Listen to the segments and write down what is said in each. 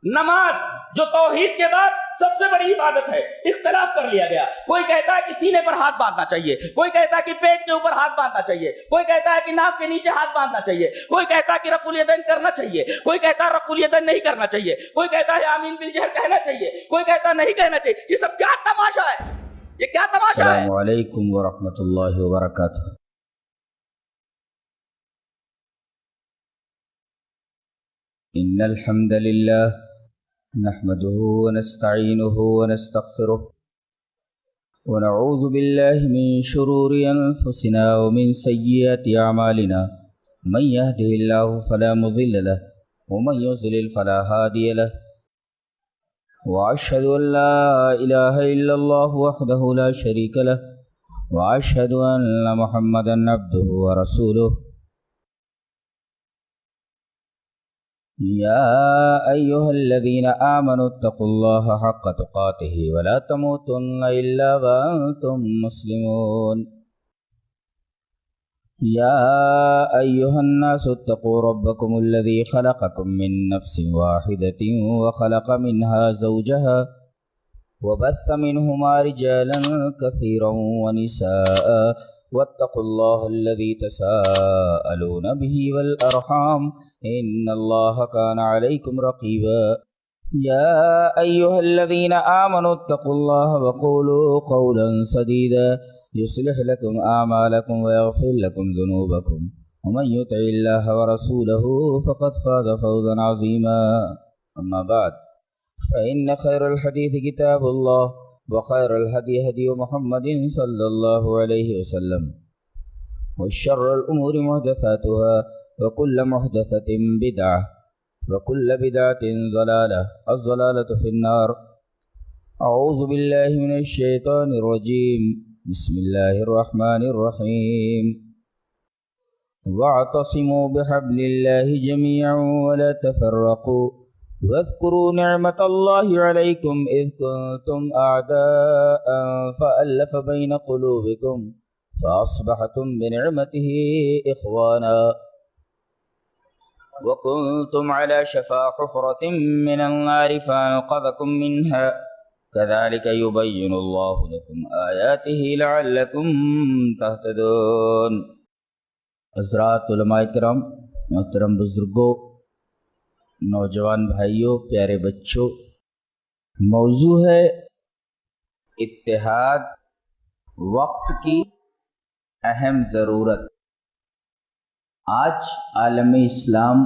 نماز جو توحید کے بعد سب سے بڑی عبادت ہے، اختلاف کر لیا گیا۔ کوئی کہتا ہے کہ سینے پر ہاتھ باندھنا چاہیے، کوئی کہتا ہے کہ پیٹ کے اوپر ہاتھ باندھنا چاہیے، کوئی کہتا ہے کہ ناک کے نیچے ہاتھ باندھنا چاہیے، کوئی کہتا ہے کہ رفع الیدین کرنا چاہیے، کوئی کہتا ہے رفع الیدین نہیں کرنا چاہیے، کوئی کہتا ہے آمین بالجہر کہنا چاہیے، کوئی کہتا ہے نہیں کہنا چاہیے۔ یہ سب کیا تماشا ہے؟ یہ کیا تماشا ہے؟ السلام علیکم ورحمۃ اللہ وبرکاتہ۔ ان الحمد للہ نحمده ونستعینه ونستغفره ونعوذ باللہ من شرور انفسنا ومن سیئات اعمالنا، من يهده اللہ فلا مضل له ومن يضلل فلا هادی له، واشهد ان لا الہ الا اللہ وحدہ لا شریک له، واشهد ان محمدا عبده ورسوله۔ یا ایہا الذین آمنوا اتقوا اللہ حق تقاتہ ولا تموتن الا وانتم مسلمون۔ یا ایہا الناس اتقوا ربکم الذی خلقکم من نفس واحدۃ وخلق منها زوجها وبث منهما رجالا كثيرا ونساء واتقوا الله الذي تساءلون به والأرحام إن الله كان عليكم رقيبا۔ يا أيها الذين آمنوا اتقوا الله وقولوا قولا سديدا يصلح لكم أعمالكم ويغفر لكم ذنوبكم ومن يطع الله ورسوله فقد فاز فوزا عظيما، أما بعد فإن خير الحديث كتاب الله وخير الهدي هدي محمد صلى الله عليه وسلم، وشر الأمور محدثاتها وكل محدثة بدعة وكل بدعة ضلالة، الضلالة في النار۔ أعوذ بالله من الشيطان الرجيم، بسم الله الرحمن الرحيم۔ واعتصموا بحبل الله جميعا ولا تفرقوا واذكروا نعمة الله عليكم إذ كنتم أعداء فألف بين قلوبكم فأصبحتم بنعمته إخوانا وكنتم على شفا حفرة من النار فأنقذكم منها كذلك يبين الله لكم آياته لعلكم تهتدون۔ حضرات علماء کرام، محترم بزرگوں، نوجوان بھائیوں، پیارے بچوں، موضوع ہے اتحاد، وقت کی اہم ضرورت۔ آج عالم اسلام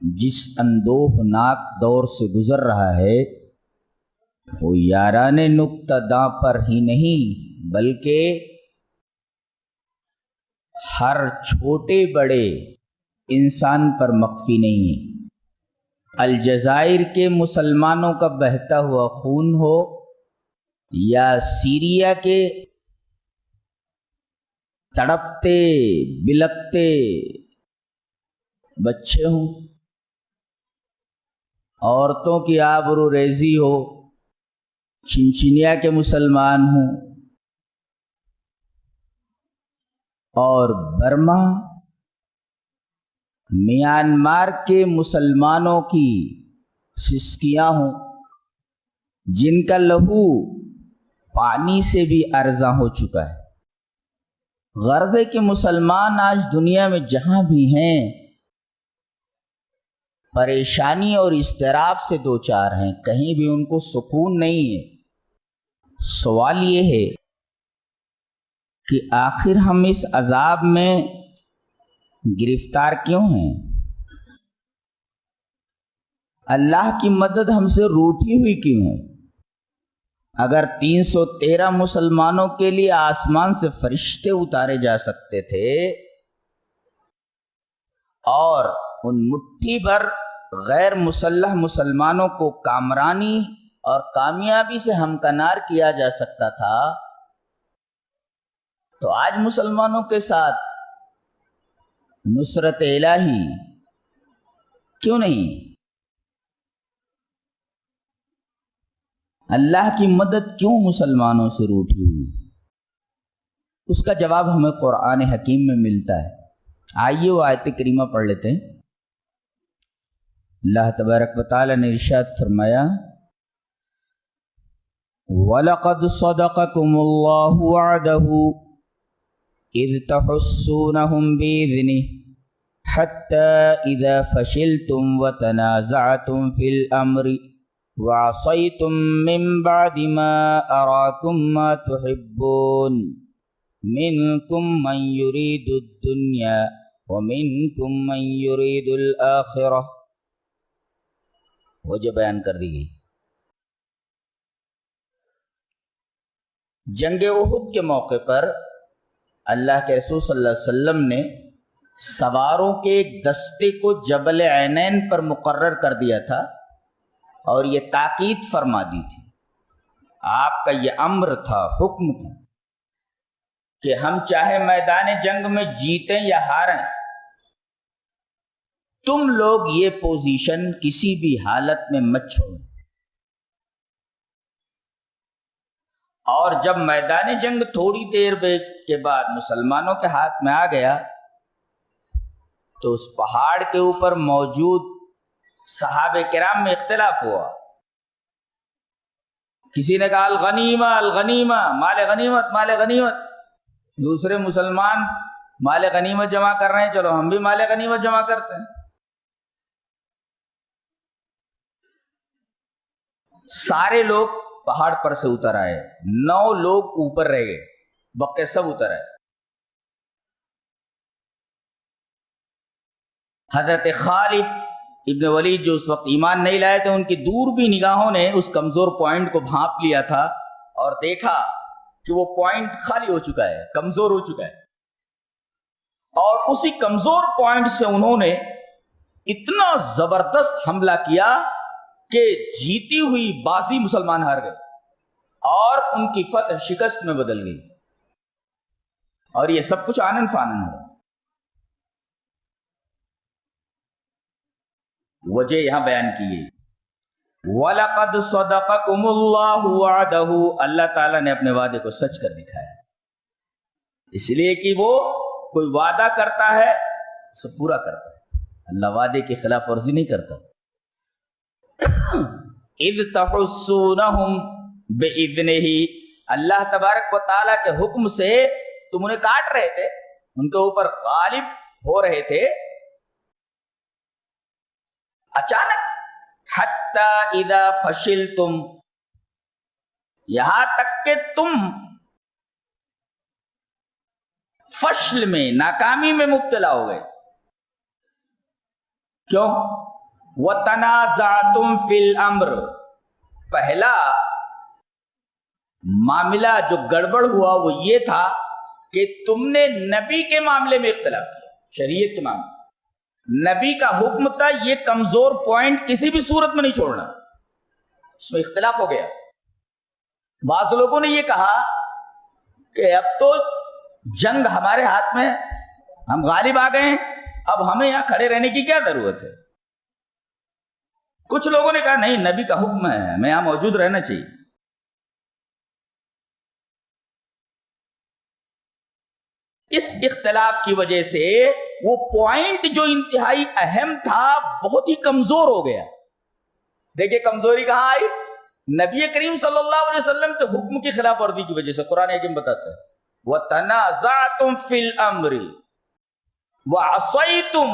جس اندوہناک دور سے گزر رہا ہے وہ یاران نکتہ داں پر ہی نہیں بلکہ ہر چھوٹے بڑے انسان پر مخفی نہیں ہے۔ الجزائر کے مسلمانوں کا بہتا ہوا خون ہو یا سیریا کے تڑپتے بلکتے بچے ہوں، عورتوں کی آبرو ریزی ہو، چنچنیا کے مسلمان ہوں اور برما میانمار کے مسلمانوں کی سسکیاں ہوں، جن کا لہو پانی سے بھی ارزاں ہو چکا ہے۔ غرض ہے کہ مسلمان آج دنیا میں جہاں بھی ہیں پریشانی اور اضطراب سے دوچار ہیں، کہیں بھی ان کو سکون نہیں ہے۔ سوال یہ ہے کہ آخر ہم اس عذاب میں گرفتار کیوں ہیں؟ اللہ کی مدد ہم سے روٹھی ہوئی کیوں ہے؟ اگر 313 مسلمانوں کے لیے آسمان سے فرشتے اتارے جا سکتے تھے اور ان مٹھی بھر غیر مسلح مسلمانوں کو کامرانی اور کامیابی سے ہمکنار کیا جا سکتا تھا، تو آج مسلمانوں کے ساتھ نصرت الہی کیوں نہیں؟ اللہ کی مدد کیوں مسلمانوں سے روٹھی ہوئی؟ اس کا جواب ہمیں قرآن حکیم میں ملتا ہے۔ آئیے وہ آیت کریمہ پڑھ لیتے ہیں۔ اللہ تبارک و تعالی نے ارشاد فرمایا وَلَقَدْ صَدَقَكُمُ اللَّهُ وَعْدَهُ إِذْ تَحُسُّونَهُمْ بِإِذْنِهِ حَتَّى إِذَا فَشِلْتُمْ وَتَنَازَعْتُمْ فِي الْأَمْرِ وَعَصَيْتُمْ مِنْ بَعْدِ مَا أَرَاكُمْ مَا تُحِبُّونَ مِنْكُمْ مَنْ يُرِيدُ الدُّنْيَا وَمِنْكُمْ مَنْ يُرِيدُ الْآخِرَةَ وجہ بیان کر دی گئی۔ جنگ احد کے موقع پر اللہ کے رسول صلی اللہ علیہ وسلم نے سواروں کے ایک دستے کو جبل عینین پر مقرر کر دیا تھا اور یہ تاکید فرما دی تھی، آپ کا یہ امر تھا، حکم تھا کہ ہم چاہے میدان جنگ میں جیتیں یا ہاریں، تم لوگ یہ پوزیشن کسی بھی حالت میں مت چھوڑو۔ اور جب میدان جنگ تھوڑی دیر کے بعد مسلمانوں کے ہاتھ میں آ گیا تو اس پہاڑ کے اوپر موجود صحابہ کرام میں اختلاف ہوا۔ کسی نے کہا الغنیمہ الغنیمہ، مال غنیمت مال غنیمت، دوسرے مسلمان مال غنیمت جمع کر رہے ہیں، چلو ہم بھی مال غنیمت جمع کرتے ہیں۔ سارے لوگ پہاڑ پر سے اتر آئے، 9 لوگ اوپر رہ گئے، بقیہ سب اتر آئے۔ حضرت خالد ابن ولید جو اس وقت ایمان نہیں لائے تھے، ان کی دور بھی نگاہوں نے اس کمزور پوائنٹ کو بھانپ لیا تھا اور دیکھا کہ وہ پوائنٹ خالی ہو چکا ہے، کمزور ہو چکا ہے، اور اسی کمزور پوائنٹ سے انہوں نے اتنا زبردست حملہ کیا کہ جیتی ہوئی بازی مسلمان ہار گئے اور ان کی فتح شکست میں بدل گئی، اور یہ سب کچھ آنن فانن ہوا۔ وجہ یہاں بیان کی گئی وَلَقَدْ صَدَقَكُمُ اللَّهُ وَعْدَهُ، اللہ تعالیٰ نے اپنے وعدے کو سچ کر دکھایا، اس لیے کہ وہ کوئی وعدہ کرتا ہے اسے پورا کرتا ہے، اللہ وعدے کی خلاف ورزی نہیں کرتا۔ اِذْ تَحُسُّونَهُمْ بِإِذْنِهِ، اللہ تبارک و تعالیٰ کے حکم سے تم انہیں کاٹ رہے تھے، ان کے اوپر غالب ہو رہے تھے، اچانک حَتَّى اِذَا فَشِلْتُمْ، یہاں تک کہ تم فشل میں، ناکامی میں مبتلا ہو گئے۔ کیوں؟ وَتَنَازَعْتُمْ فِي الْأَمْرِ، پہلا معاملہ جو گڑبڑ ہوا وہ یہ تھا کہ تم نے نبی کے معاملے میں اختلاف کیا، شریعت کے معاملے، نبی کا حکم تھا یہ کمزور پوائنٹ کسی بھی صورت میں نہیں چھوڑنا، اس میں اختلاف ہو گیا۔ بعض لوگوں نے یہ کہا کہ اب تو جنگ ہمارے ہاتھ میں، ہم غالب آ گئے ہیں، اب ہمیں یہاں کھڑے رہنے کی کیا ضرورت ہے۔ کچھ لوگوں نے کہا نہیں، نبی کا حکم ہے، ہمیں یہاں موجود رہنا چاہیے۔ اس اختلاف کی وجہ سے وہ پوائنٹ جو انتہائی اہم تھا بہت ہی کمزور ہو گیا۔ دیکھیں کمزوری کہاں آئی؟ نبی کریم صلی اللہ علیہ وسلم کے حکم کی خلاف ورزی کی وجہ سے۔ قرآن حکیم بتاتا ہے وَتَنَازَعْتُمْ فِي الْأَمْرِ وَعَصَيْتُمْ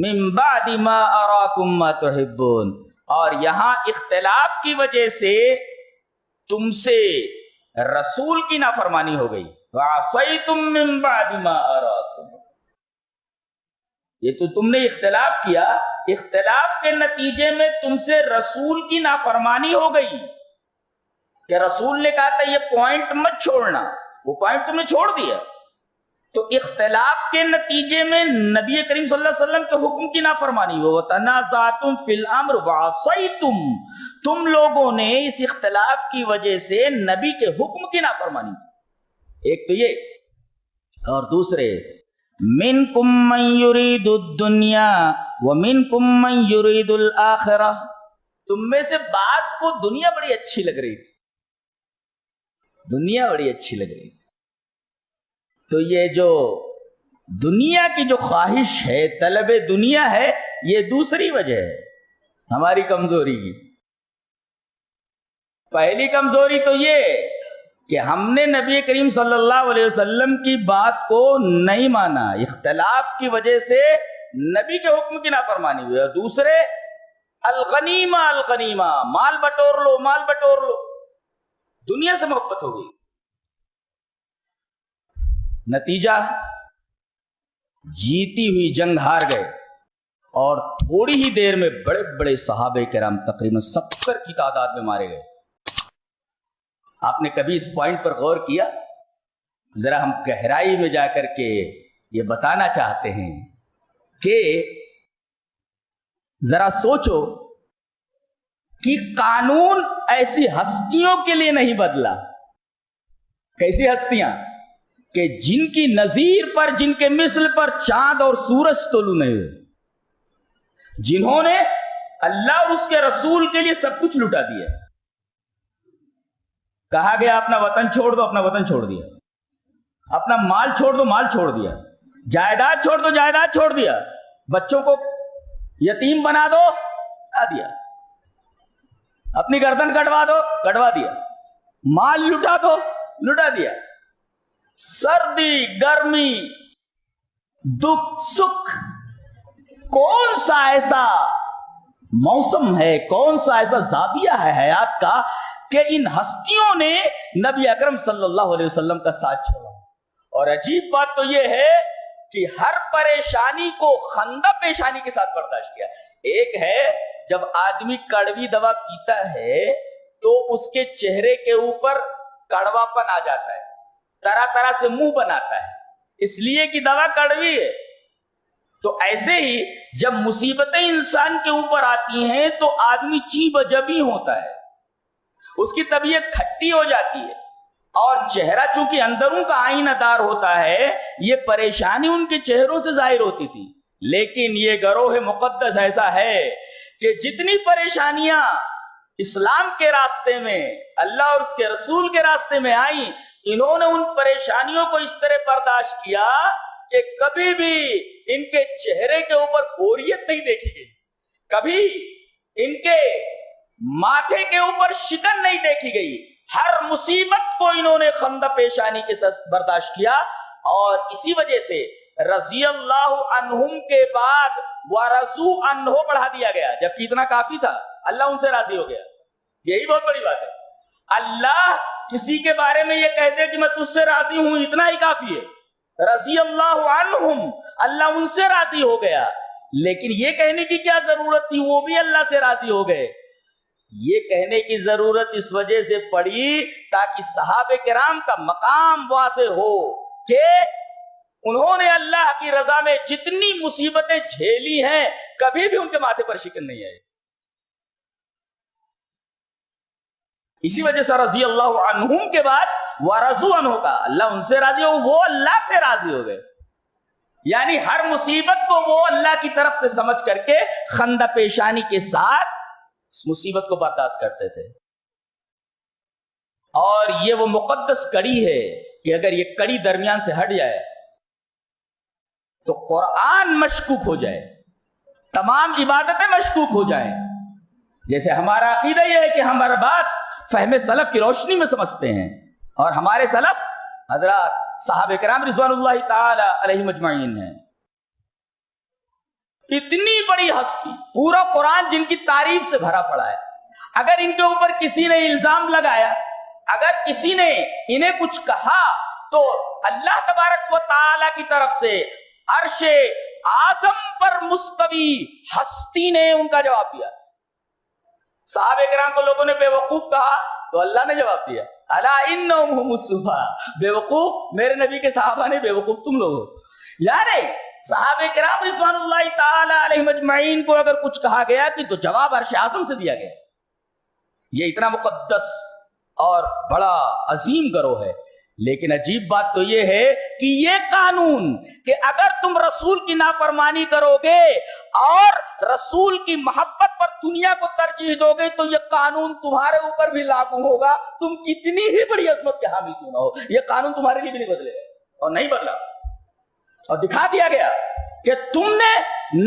مِنْ بَعْدِ مَا أَرَاكُمْ مَا تُحِبُّونَ، اور یہاں اختلاف کی وجہ سے تم سے رسول کی نافرمانی ہو گئی۔ وَعَصَيْتُمْ مِنْ بَعْدِ مَا أَرَاكُمْ، یہ تو تم نے اختلاف کیا، اختلاف کے نتیجے میں تم سے رسول کی نافرمانی ہو گئی کہ رسول نے کہا تھا یہ پوائنٹ مت چھوڑنا، وہ پوائنٹ تم نے چھوڑ دیا، تو اختلاف کے نتیجے میں نبی کریم صلی اللہ علیہ وسلم کے حکم کی نافرمانی ہو۔ وَتَنَازَعْتُمْ فِي الْأَمْرِ وَعَصَيْتُمْ، تم لوگوں نے اس اختلاف کی وجہ سے نبی کے حکم کی نافرمانی، ایک تو یہ، اور دوسرے مِنْكُمْ مَنْ يُرِيدُ الدُّنْيَا وَمِنْكُمْ مَنْ يُرِيدُ الْآخِرَةَ، تم میں سے بعض کو دنیا بڑی اچھی لگ رہی تھی، دنیا بڑی اچھی لگ رہی تھی، تو یہ جو دنیا کی جو خواہش ہے، طلب دنیا ہے، یہ دوسری وجہ ہے۔ ہماری کمزوری کی پہلی کمزوری تو یہ کہ ہم نے نبی کریم صلی اللہ علیہ وسلم کی بات کو نہیں مانا، اختلاف کی وجہ سے نبی کے حکم کی نافرمانی ہوئی. اور دوسرے الغنیمہ الغنیمہ، مال بٹور لو مال بٹور لو، دنیا سے محبت ہو گئی. نتیجہ جیتی ہوئی جنگ ہار گئے اور تھوڑی ہی دیر میں بڑے بڑے صحابہ کرام تقریباً 70 کی تعداد میں مارے گئے. آپ نے کبھی اس پوائنٹ پر غور کیا؟ ذرا ہم گہرائی میں جا کر کے یہ بتانا چاہتے ہیں کہ ذرا سوچو کہ قانون ایسی ہستیوں کے لیے نہیں بدلا. کیسی ہستیاں کہ جن کی نظیر پر، جن کے مثل پر چاند اور سورج طلوع نہیں ہوئے، جنہوں نے اللہ اور اس کے رسول کے لیے سب کچھ لٹا دیا. کہا گیا اپنا وطن چھوڑ دو، اپنا وطن چھوڑ دیا. اپنا مال چھوڑ دو، مال چھوڑ دیا. جائیداد چھوڑ دو، جائیداد چھوڑ دیا. بچوں کو یتیم بنا دو، آ دیا. اپنی گردن کٹوا دو، کٹوا دیا. مال لٹا دو، لٹا دیا. سردی گرمی دکھ سکھ، کون سا ایسا موسم ہے، کون سا ایسا زاویہ ہے حیات کا کہ ان ہستیوں نے نبی اکرم صلی اللہ علیہ وسلم کا ساتھ چھوڑا. اور عجیب بات تو یہ ہے کہ ہر پریشانی کو خندہ پیشانی کے ساتھ برداشت کیا. ایک ہے جب آدمی کڑوی دوا پیتا ہے تو اس کے چہرے کے اوپر کڑوا پن آ جاتا ہے، طرح طرح سے منہ بناتا ہے، اس لیے کہ دوا کڑوی ہے. تو ایسے ہی جب مصیبتیں انسان کے اوپر آتی ہیں تو آدمی چیب جبی ہوتا ہے، اس کی طبیعت کھٹی ہو جاتی ہے. اور چہرہ چونکہ اندروں کا آئینہ دار ہوتا ہے، یہ پریشانی ان کے چہروں سے ظاہر ہوتی تھی. لیکن یہ گروہ مقدس ایسا ہے کہ جتنی پریشانیاں اسلام کے راستے میں، اللہ اور اس کے رسول کے راستے میں آئیں، انہوں نے ان پریشانیوں کو اس طرح برداشت کیا کہ کبھی بھی ان کے چہرے کے اوپر بوریت نہیں دیکھی گئی، کبھی ان کے ماتھے کے اوپر شکن نہیں دیکھی گئی. ہر مصیبت کو انہوں نے خندہ پیشانی کے ساتھ برداشت کیا. اور اسی وجہ سے رضی اللہ عنہم کے بعد ورضوا عنہ بڑھا دیا گیا، جبکہ اتنا کافی تھا. اللہ ان سے راضی ہو گیا. یہی بہت بڑی بات ہے. اللہ کسی کے بارے میں یہ کہتے کہ میں تجھ سے راضی ہوں، اتنا ہی کافی ہے. رضی اللہ عنہم، اللہ ان سے راضی ہو گیا. لیکن یہ کہنے کی کیا ضرورت تھی وہ بھی اللہ سے راضی ہو گئے؟ یہ کہنے کی ضرورت اس وجہ سے پڑی تاکہ صحابہ کرام کا مقام واضح ہو کہ انہوں نے اللہ کی رضا میں جتنی مصیبتیں جھیلی ہیں کبھی بھی ان کے ماتھے پر شکن نہیں آئی. اسی وجہ سے رضی اللہ عنہم کے بعد ورضوا عنہ کا، اللہ ان سے راضی ہو، وہ اللہ سے راضی ہو گئے. یعنی ہر مصیبت کو وہ اللہ کی طرف سے سمجھ کر کے خندہ پیشانی کے ساتھ اس مصیبت کو برداشت کرتے تھے. اور یہ وہ مقدس کڑی ہے کہ اگر یہ کڑی درمیان سے ہٹ جائے تو قرآن مشکوک ہو جائے، تمام عبادتیں مشکوک ہو جائیں. جیسے ہمارا عقیدہ یہ ہے کہ ہم ہر بات فہم سلف کی روشنی میں سمجھتے ہیں، اور ہمارے سلف حضرات صحابہ کرام رضوان اللہ تعالی علیہم اجمعین ہیں. اتنی بڑی ہستی، پورا قرآن جن کی تعریف سے بھرا پڑا ہے. اگر ان کے اوپر کسی نے الزام لگایا، اگر کسی نے انہیں کچھ کہا، تو اللہ تبارک و تعالی کی طرف سے عرش اعظم پر مستوی ہستی نے ان کا جواب دیا. صحابہ کرام کو لوگوں نے بے وقوف کہا تو اللہ نے جواب دیا، الا انہم هم السفہاء، بے وقوف میرے نبی کے صحابہ نے، بے وقوف تم لوگ ہو. یعنی صحابہ کرام رضوان اللہ تعالی علیہم اجمعین کو اگر کچھ کہا گیا کہ تو جواب عرش اعظم سے دیا گیا. یہ اتنا مقدس اور بڑا عظیم گروہ ہے. لیکن عجیب بات تو یہ ہے کہ یہ قانون کہ اگر تم رسول کی نافرمانی کرو گے اور رسول کی محبت پر دنیا کو ترجیح دو گے تو یہ قانون تمہارے اوپر بھی لاگو ہوگا، تم کتنی ہی بڑی عظمت کے حامی کیوں نہ ہو. یہ قانون تمہارے لیے بھی نہیں بدلے گا، اور نہیں بدلا. اور دکھا دیا گیا کہ تم نے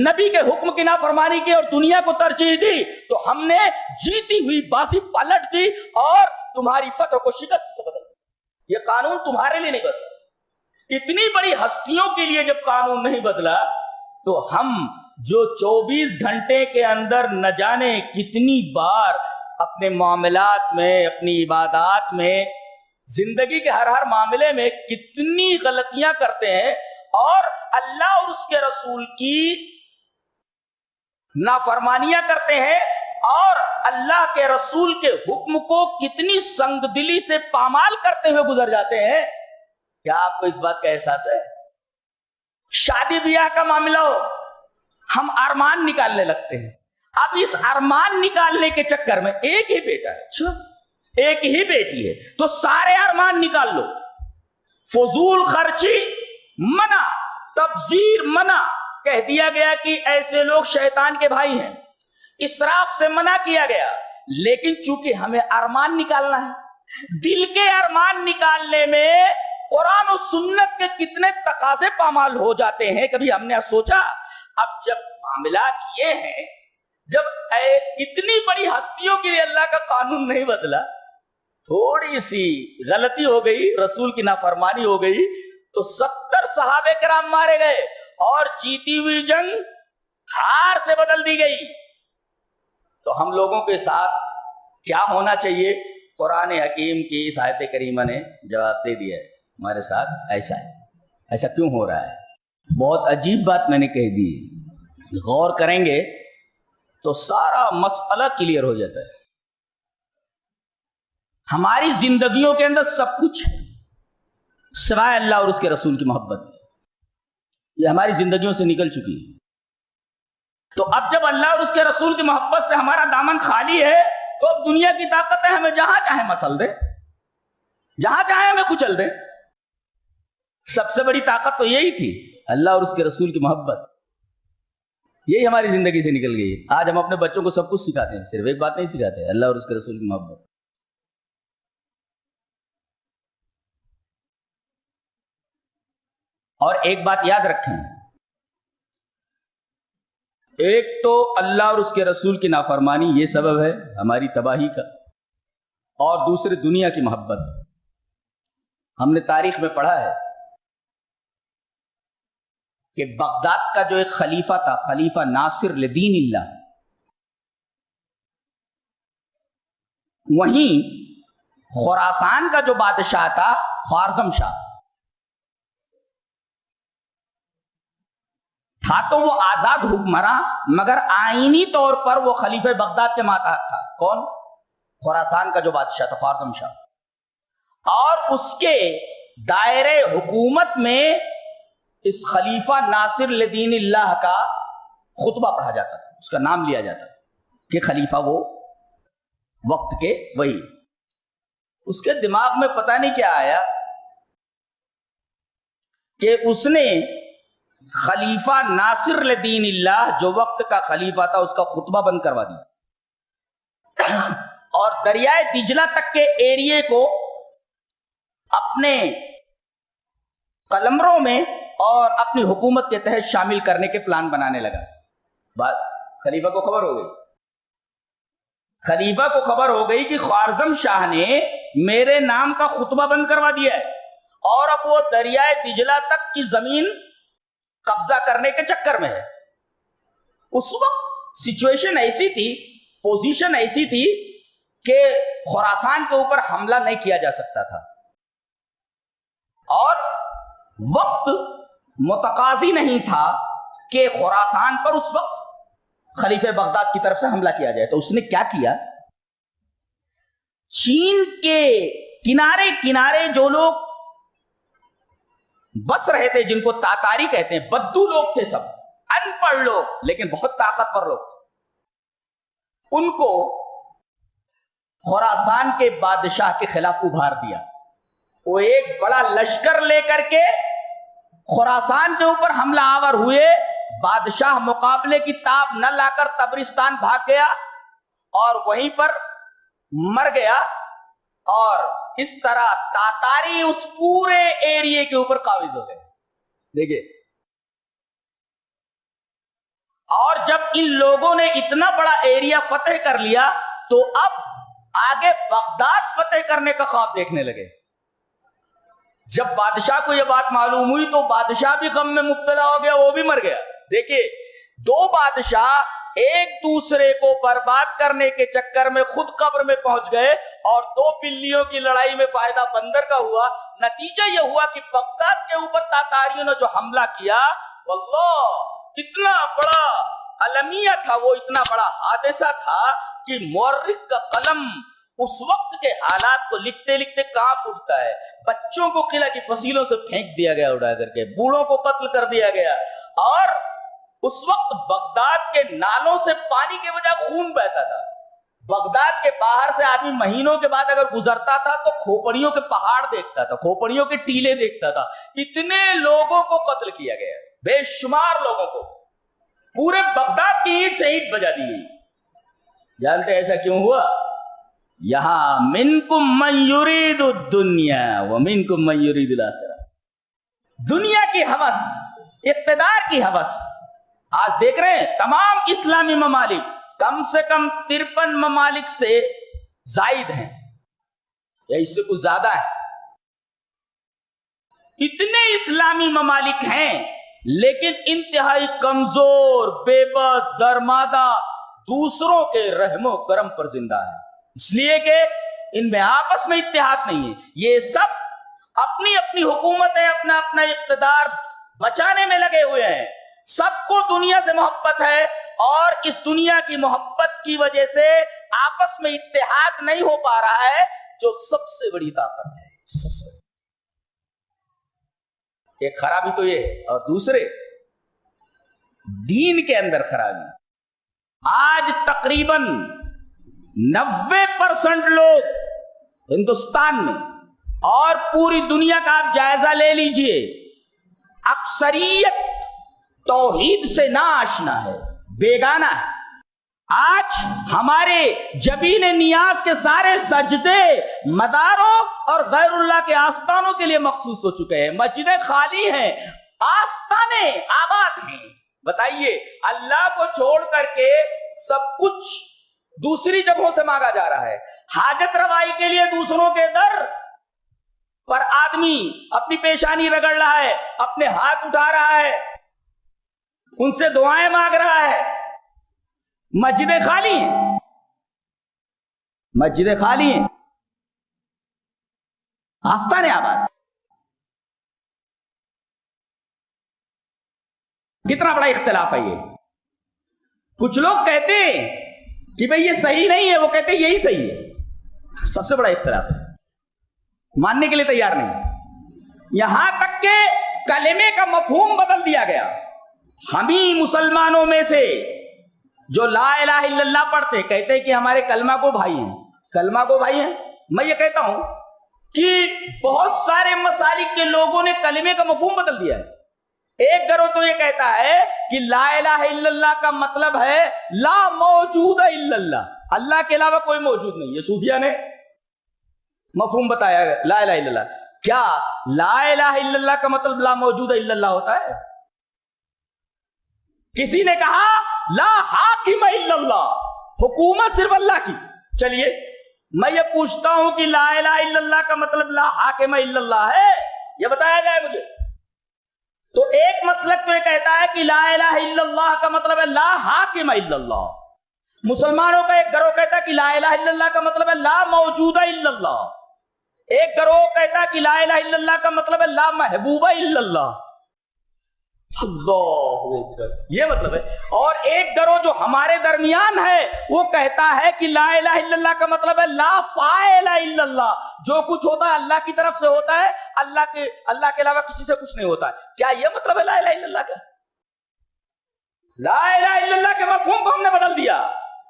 نبی کے حکم کی نافرمانی کی اور دنیا کو ترجیح دی تو ہم نے جیتی ہوئی بازی پلٹ دی اور تمہاری فتح کو شکست سے بدل دی۔ یہ قانون تمہارے لیے نہیں بدلا، اتنی بڑی ہستیوں کے لیے جب قانون نہیں بدلا تو ہم جو 24 گھنٹے کے اندر نہ جانے کتنی بار اپنے معاملات میں، اپنی عبادات میں، زندگی کے ہر معاملے میں کتنی غلطیاں کرتے ہیں اور اللہ اور اس کے رسول کی نافرمانیاں کرتے ہیں اور اللہ کے رسول کے حکم کو کتنی سنگ دلی سے پامال کرتے ہوئے گزر جاتے ہیں۔ کیا آپ کو اس بات کا احساس ہے؟ شادی بیاہ کا معاملہ ہو، ہم ارمان نکالنے لگتے ہیں، اب اس ارمان نکالنے کے چکر میں ایک ہی بیٹا ہے، اچھا ایک ہی بیٹی ہے تو سارے ارمان نکال لو، فضول خرچی منع، تبذیر منع، کہہ دیا گیا کہ ایسے لوگ شیطان کے بھائی ہیں، اسراف سے منع کیا گیا، لیکن چونکہ ہمیں ارمان نکالنا ہے، دل کے ارمان نکالنے میں قرآن و سنت کے کتنے تقاضے پامال ہو جاتے ہیں۔ کبھی ہم نے سوچا اب جب معاملات یہ ہیں، جب اتنی بڑی ہستیوں کے لیے اللہ کا قانون نہیں بدلا، تھوڑی سی غلطی ہو گئی، رسول کی نافرمانی ہو گئی تو 70 صحابہ کرام مارے گئے اور جیتی ہوئی جنگ ہار سے بدل دی گئی۔ تو ہم لوگوں کے ساتھ کیا ہونا چاہیے؟ قرآن حکیم کی اس آیت کریمہ نے جواب دے دیا ہے، ہمارے ساتھ ایسا ہے۔ ایسا کیوں ہو رہا ہے؟ بہت عجیب بات میں نے کہہ دی، غور کریں گے تو سارا مسئلہ کلیئر ہو جاتا ہے۔ ہماری زندگیوں کے اندر سب کچھ ہے سوائے اللہ اور اس کے رسول کی محبت، یہ ہماری زندگیوں سے نکل چکی ہے۔ تو اب جب اللہ اور اس کے رسول کی محبت سے ہمارا دامن خالی ہے تو اب دنیا کی طاقتیں ہمیں جہاں چاہے مسل دے، جہاں چاہے ہمیں کچل دے۔ سب سے بڑی طاقت تو یہی تھی، اللہ اور اس کے رسول کی محبت، یہی ہماری زندگی سے نکل گئی۔ آج ہم اپنے بچوں کو سب کچھ سکھاتے ہیں، صرف ایک بات نہیں سکھاتے، اللہ اور اس کے رسول کی محبت۔ اور ایک بات یاد رکھیں، ایک تو اللہ اور اس کے رسول کی نافرمانی یہ سبب ہے ہماری تباہی کا، اور دوسرے دنیا کی محبت۔ ہم نے تاریخ میں پڑھا ہے کہ بغداد کا جو ایک خلیفہ تھا، خلیفہ ناصر لدین اللہ، وہیں خراسان کا جو بادشاہ تھا خوارزم شاہ تھا، تو وہ آزاد حکمراں مگر آئینی طور پر وہ خلیفہ بغداد کے ماتحت تھا۔ کون؟ خراسان کا جو بادشاہ تھا خوارزم شاہ، اور اس کے دائرے حکومت میں اس خلیفہ ناصر لدین اللہ کا خطبہ پڑھا جاتا تھا، اس کا نام لیا جاتا تھا کہ خلیفہ وہ وقت کے وہی۔ اس کے دماغ میں پتہ نہیں کیا آیا کہ اس نے خلیفہ ناصر لدین اللہ جو وقت کا خلیفہ تھا اس کا خطبہ بند کروا دیا اور دریائے دجلہ تک کے ایریے کو اپنے قلمروں میں اور اپنی حکومت کے تحت شامل کرنے کے پلان بنانے لگا۔ بات خلیفہ کو خبر ہو گئی، خلیفہ کو خبر ہو گئی کہ خوارزم شاہ نے میرے نام کا خطبہ بند کروا دیا ہے اور اب وہ دریائے دجلہ تک کی زمین قبضہ کرنے کے چکر میں ہے۔ اس وقت سچویشن ایسی تھی، پوزیشن ایسی تھی کہ خراسان کے اوپر حملہ نہیں کیا جا سکتا تھا اور وقت متقاضی نہیں تھا کہ خراسان پر اس وقت خلیفہ بغداد کی طرف سے حملہ کیا جائے۔ تو اس نے کیا کیا؟ چین کے کنارے کنارے جو لوگ بس رہے تھے، جن کو تاتاری کہتے ہیں، بدو لوگ تھے، سب ان پڑھ لوگ لیکن بہت طاقتور لوگ تھے، ان کو خراسان کے بادشاہ کے خلاف ابھار دیا۔ وہ ایک بڑا لشکر لے کر کے خراسان کے اوپر حملہ آور ہوئے، بادشاہ مقابلے کی تاب نہ لا کر تبرستان بھاگ گیا اور وہیں پر مر گیا، اور اس طرح تاتاری اس پورے ایریے کے اوپر قابض ہو گئے۔ دیکھیے اور جب ان لوگوں نے اتنا بڑا ایریا فتح کر لیا تو اب آگے بغداد فتح کرنے کا خواب دیکھنے لگے. جب بادشاہ کو یہ بات معلوم ہوئی تو بادشاہ بھی غم میں مبتلا ہو گیا, وہ بھی مر گیا. دیکھیے, دو بادشاہ ایک دوسرے کو برباد کرنے کے چکر میں خود قبر میں پہنچ گئے, اور دو بلیوں کی لڑائی میں فائدہ بندر کا ہوا. نتیجہ یہ ہوا کہ بغداد کے اوپر تاتاریوں نے جو حملہ کیا, واللہ اتنا بڑا المیہ تھا, وہ اتنا بڑا حادثہ تھا کہ مورخ کا قلم اس وقت کے حالات کو لکھتے لکھتے کانپ اٹھتا ہے. بچوں کو قلعہ کی فصیلوں سے پھینک دیا گیا اڑا کر کے, بوڑھوں کو قتل کر دیا گیا, اور اس وقت بغداد کے نالوں سے پانی کے بجائے خون بہتا تھا. بغداد کے باہر سے آدمی مہینوں کے بعد اگر گزرتا تھا تو کھوپڑیوں کے پہاڑ دیکھتا تھا, کھوپڑیوں کے ٹیلے دیکھتا تھا. اتنے لوگوں کو قتل کیا گیا, بے شمار لوگوں کو, پورے بغداد کی اینٹ سے اینٹ بجا دی گئی. جانتے ایسا کیوں ہوا؟ یہاں منکم من یرید الدنیا ومنکم من یرید الاخرہ. دنیا کی ہوس, اقتدار کی ہوس. آج دیکھ رہے ہیں تمام اسلامی ممالک کم سے کم 53 ممالک سے زائد ہیں, یا اس سے کچھ زیادہ ہے. اتنے اسلامی ممالک ہیں لیکن انتہائی کمزور, بے بس, درمادہ, دوسروں کے رحم و کرم پر زندہ ہے, اس لیے کہ ان میں آپس میں اتحاد نہیں ہے. یہ سب اپنی اپنی حکومتیں, اپنا اپنا اقتدار بچانے میں لگے ہوئے ہیں. سب کو دنیا سے محبت ہے, اور اس دنیا کی محبت کی وجہ سے آپس میں اتحاد نہیں ہو پا رہا ہے, جو سب سے بڑی طاقت ہے. ایک خرابی تو یہ ہے, اور دوسرے دین کے اندر خرابی. آج تقریباً 90% لوگ ہندوستان میں اور پوری دنیا کا آپ جائزہ لے لیجئے, اکثریت توحید سے نا آشنا ہے, بیگانہ ہے. آج ہمارے جبین نیاز کے سارے سجدے مداروں اور غیر اللہ کے آستانوں کے لیے مخصوص ہو چکے ہیں. مسجدیں خالی ہیں, آستانے آباد ہیں. بتائیے, اللہ کو چھوڑ کر کے سب کچھ دوسری جگہوں سے مانگا جا رہا ہے. حاجت روائی کے لیے دوسروں کے در پر آدمی اپنی پیشانی رگڑ رہا ہے, اپنے ہاتھ اٹھا رہا ہے, ان سے دعائیں مانگ رہا ہے. مسجدیں خالی ہیں, مسجدیں خالی ہیں, آستانے آباد. کتنا بڑا اختلاف ہے یہ. کچھ لوگ کہتے ہیں کہ بھئی یہ صحیح نہیں ہے, وہ کہتے ہیں یہی صحیح ہے. سب سے بڑا اختلاف ہے, ماننے کے لیے تیار نہیں. یہاں تک کہ کلمے کا مفہوم بدل دیا گیا. ہمیں مسلمانوں میں سے جو لا الہ الا اللہ پڑھتے کہتے ہیں کہ ہمارے کلمہ کو بھائی ہیں, کلمہ کو بھائی ہیں. میں یہ کہتا ہوں کہ بہت سارے مسالک کے لوگوں نے کلمے کا مفہوم بدل دیا ہے. ایک گروہ تو یہ کہتا ہے کہ لا الہ الا اللہ کا مطلب ہے لا موجود الا اللہ, اللہ کے علاوہ کوئی موجود نہیں. یہ صوفیہ نے مفہوم بتایا ہے لا الہ الا اللہ. کیا لا الہ الا اللہ کا مطلب لا موجود الا اللہ ہوتا ہے؟ کسی نے کہا لا حاکم الا اللہ, حکومت صرف اللہ کی. چلیے میں یہ پوچھتا ہوں کہ لا الہ الا اللہ کا مطلب لا حاکم الا اللہ ہے, یہ بتایا جائے مجھے. تو ایک مسلک تو یہ کہتا ہے کہ لا الہ الا اللہ کا مطلب ہے لا حاکم الا اللہ. مسلمانوں کا ایک گروہ کہتا ہے کہ لا الہ الا اللہ کا مطلب ہے لا موجود الا اللہ. ایک گروہ کہتا ہے کہ لا الہ الا اللہ کا مطلب ہے لا محبوب الا اللہ. اللہ اکبر, یہ مطلب ہے. اور ایک گروہ جو ہمارے درمیان ہے وہ کہتا ہے کہ لا الہ الا اللہ کا مطلب ہے لا فاعل الا اللہ, جو کچھ ہوتا ہے اللہ کی طرف سے ہوتا ہے, اللہ کے علاوہ کسی سے کچھ نہیں ہوتا ہے. کیا یہ مطلب ہے لا الہ الا اللہ کا؟ لا الہ الا اللہ کے مفہوم کو ہم نے بدل دیا.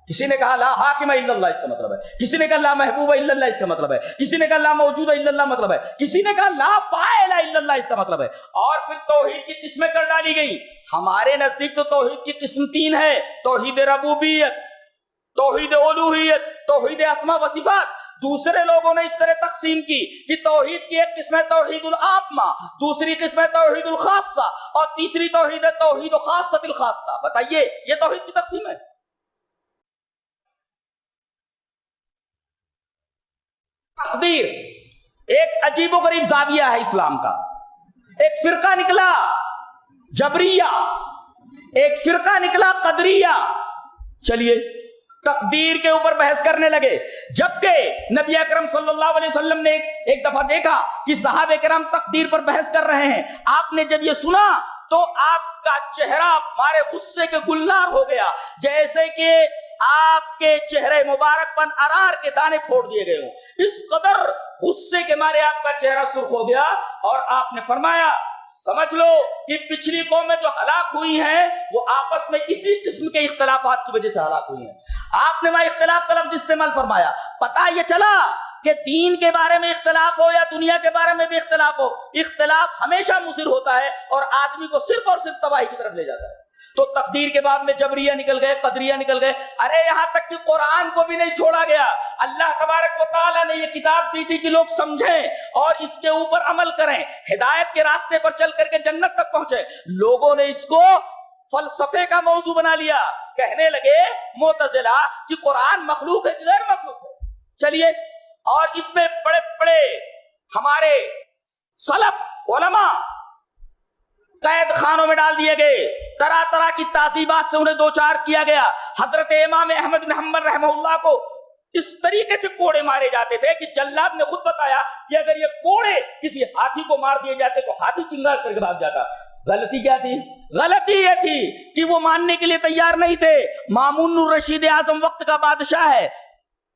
کسی نے کہا لا حاکم الا اللہ اس کا مطلب ہے, کسی نے کہا لا محبوب الا اللہ اس کا مطلب ہے, کسی نے کہا لا موجود الا اللہ مطلب ہے, کسی نے کہا لا فاعل الا اللہ اس کا مطلب ہے. اور پھر توحید کی قسمیں کر ڈالی گئی. ہمارے نزدیک تو توحید کی قسم 3 ہے, توحید ربوبیت, توحید الوہیت, توحید اسماء و صفات. دوسرے لوگوں نے اس طرح تقسیم کی کہ توحید کی ایک قسم ہے توحید العامہ، دوسری قسم ہے توحید الخاصہ، اور تیسری توحید ہے توحید خاصۃ الخاصہ۔ بتائیے یہ توحید کی تقسیم ہے؟ تقدیر ایک عجیب و غریب زاویہ ہے اسلام کا۔ ایک فرقہ نکلا جبریہ، ایک فرقہ نکلا قدریہ۔ چلیے تقدیر کے اوپر بحث کرنے لگے، جبکہ نبی اکرم صلی اللہ علیہ وسلم نے ایک دفعہ دیکھا کہ صحابہ کرام تقدیر پر بحث کر رہے ہیں۔ آپ نے جب یہ سنا تو آپ کا چہرہ مارے غصے کے گلنار ہو گیا، جیسے کہ آپ کے چہرے مبارک پر ارار کے دانے پھوڑ دیے گئے ہوں۔ اس قدر غصے کے مارے آپ کا چہرہ سرخ ہو گیا، اور آپ نے فرمایا سمجھ لو کہ پچھلی قومیں جو ہلاک ہوئی ہیں وہ آپس میں اسی قسم کے اختلافات کی وجہ سے ہلاک ہوئی ہیں۔ آپ نے وہاں اختلاف کا لفظ استعمال فرمایا۔ پتہ یہ چلا کہ دین کے بارے میں اختلاف ہو یا دنیا کے بارے میں بھی اختلاف ہو، اختلاف ہمیشہ مضر ہوتا ہے اور آدمی کو صرف اور صرف تباہی کی طرف لے جاتا ہے۔ تو تقدیر کے بعد میں جبریہ نکل گئے، قدریہ نکل گئے، ارے یہاں تک کہ قرآن کو بھی نہیں چھوڑا گیا۔ اللہ تبارک و تعالیٰ نے یہ کتاب دی تھی کہ لوگ سمجھیں اور اس کے اوپر عمل کریں، ہدایت کے راستے پر چل کر کے جنت تک پہنچے۔ لوگوں نے اس کو فلسفے کا موضوع بنا لیا، کہنے لگے معتزلہ کہ قرآن مخلوق ہے کہ غیر مخلوق ہے۔ چلیے، اور اس میں بڑے بڑے ہمارے سلف علماء قید خانوں میں ڈال دیے گئے، طرح طرح کی تعذیبات سے انہیں دوچار کیا گیا۔ حضرت امام احمد بن حنبل رحمہ اللہ کو اس طریقے سے کوڑے مارے جاتے تھے کہ جلاد نے خود بتایا کہ اگر یہ کوڑے کسی ہاتھی کو مار دیے جاتے تو ہاتھی چنگار کر کے بھاگ جاتا۔ غلطی کیا تھی؟ غلطی یہ تھی کہ وہ ماننے کے لیے تیار نہیں تھے۔ مامون الرشید اعظم وقت کا بادشاہ ہے،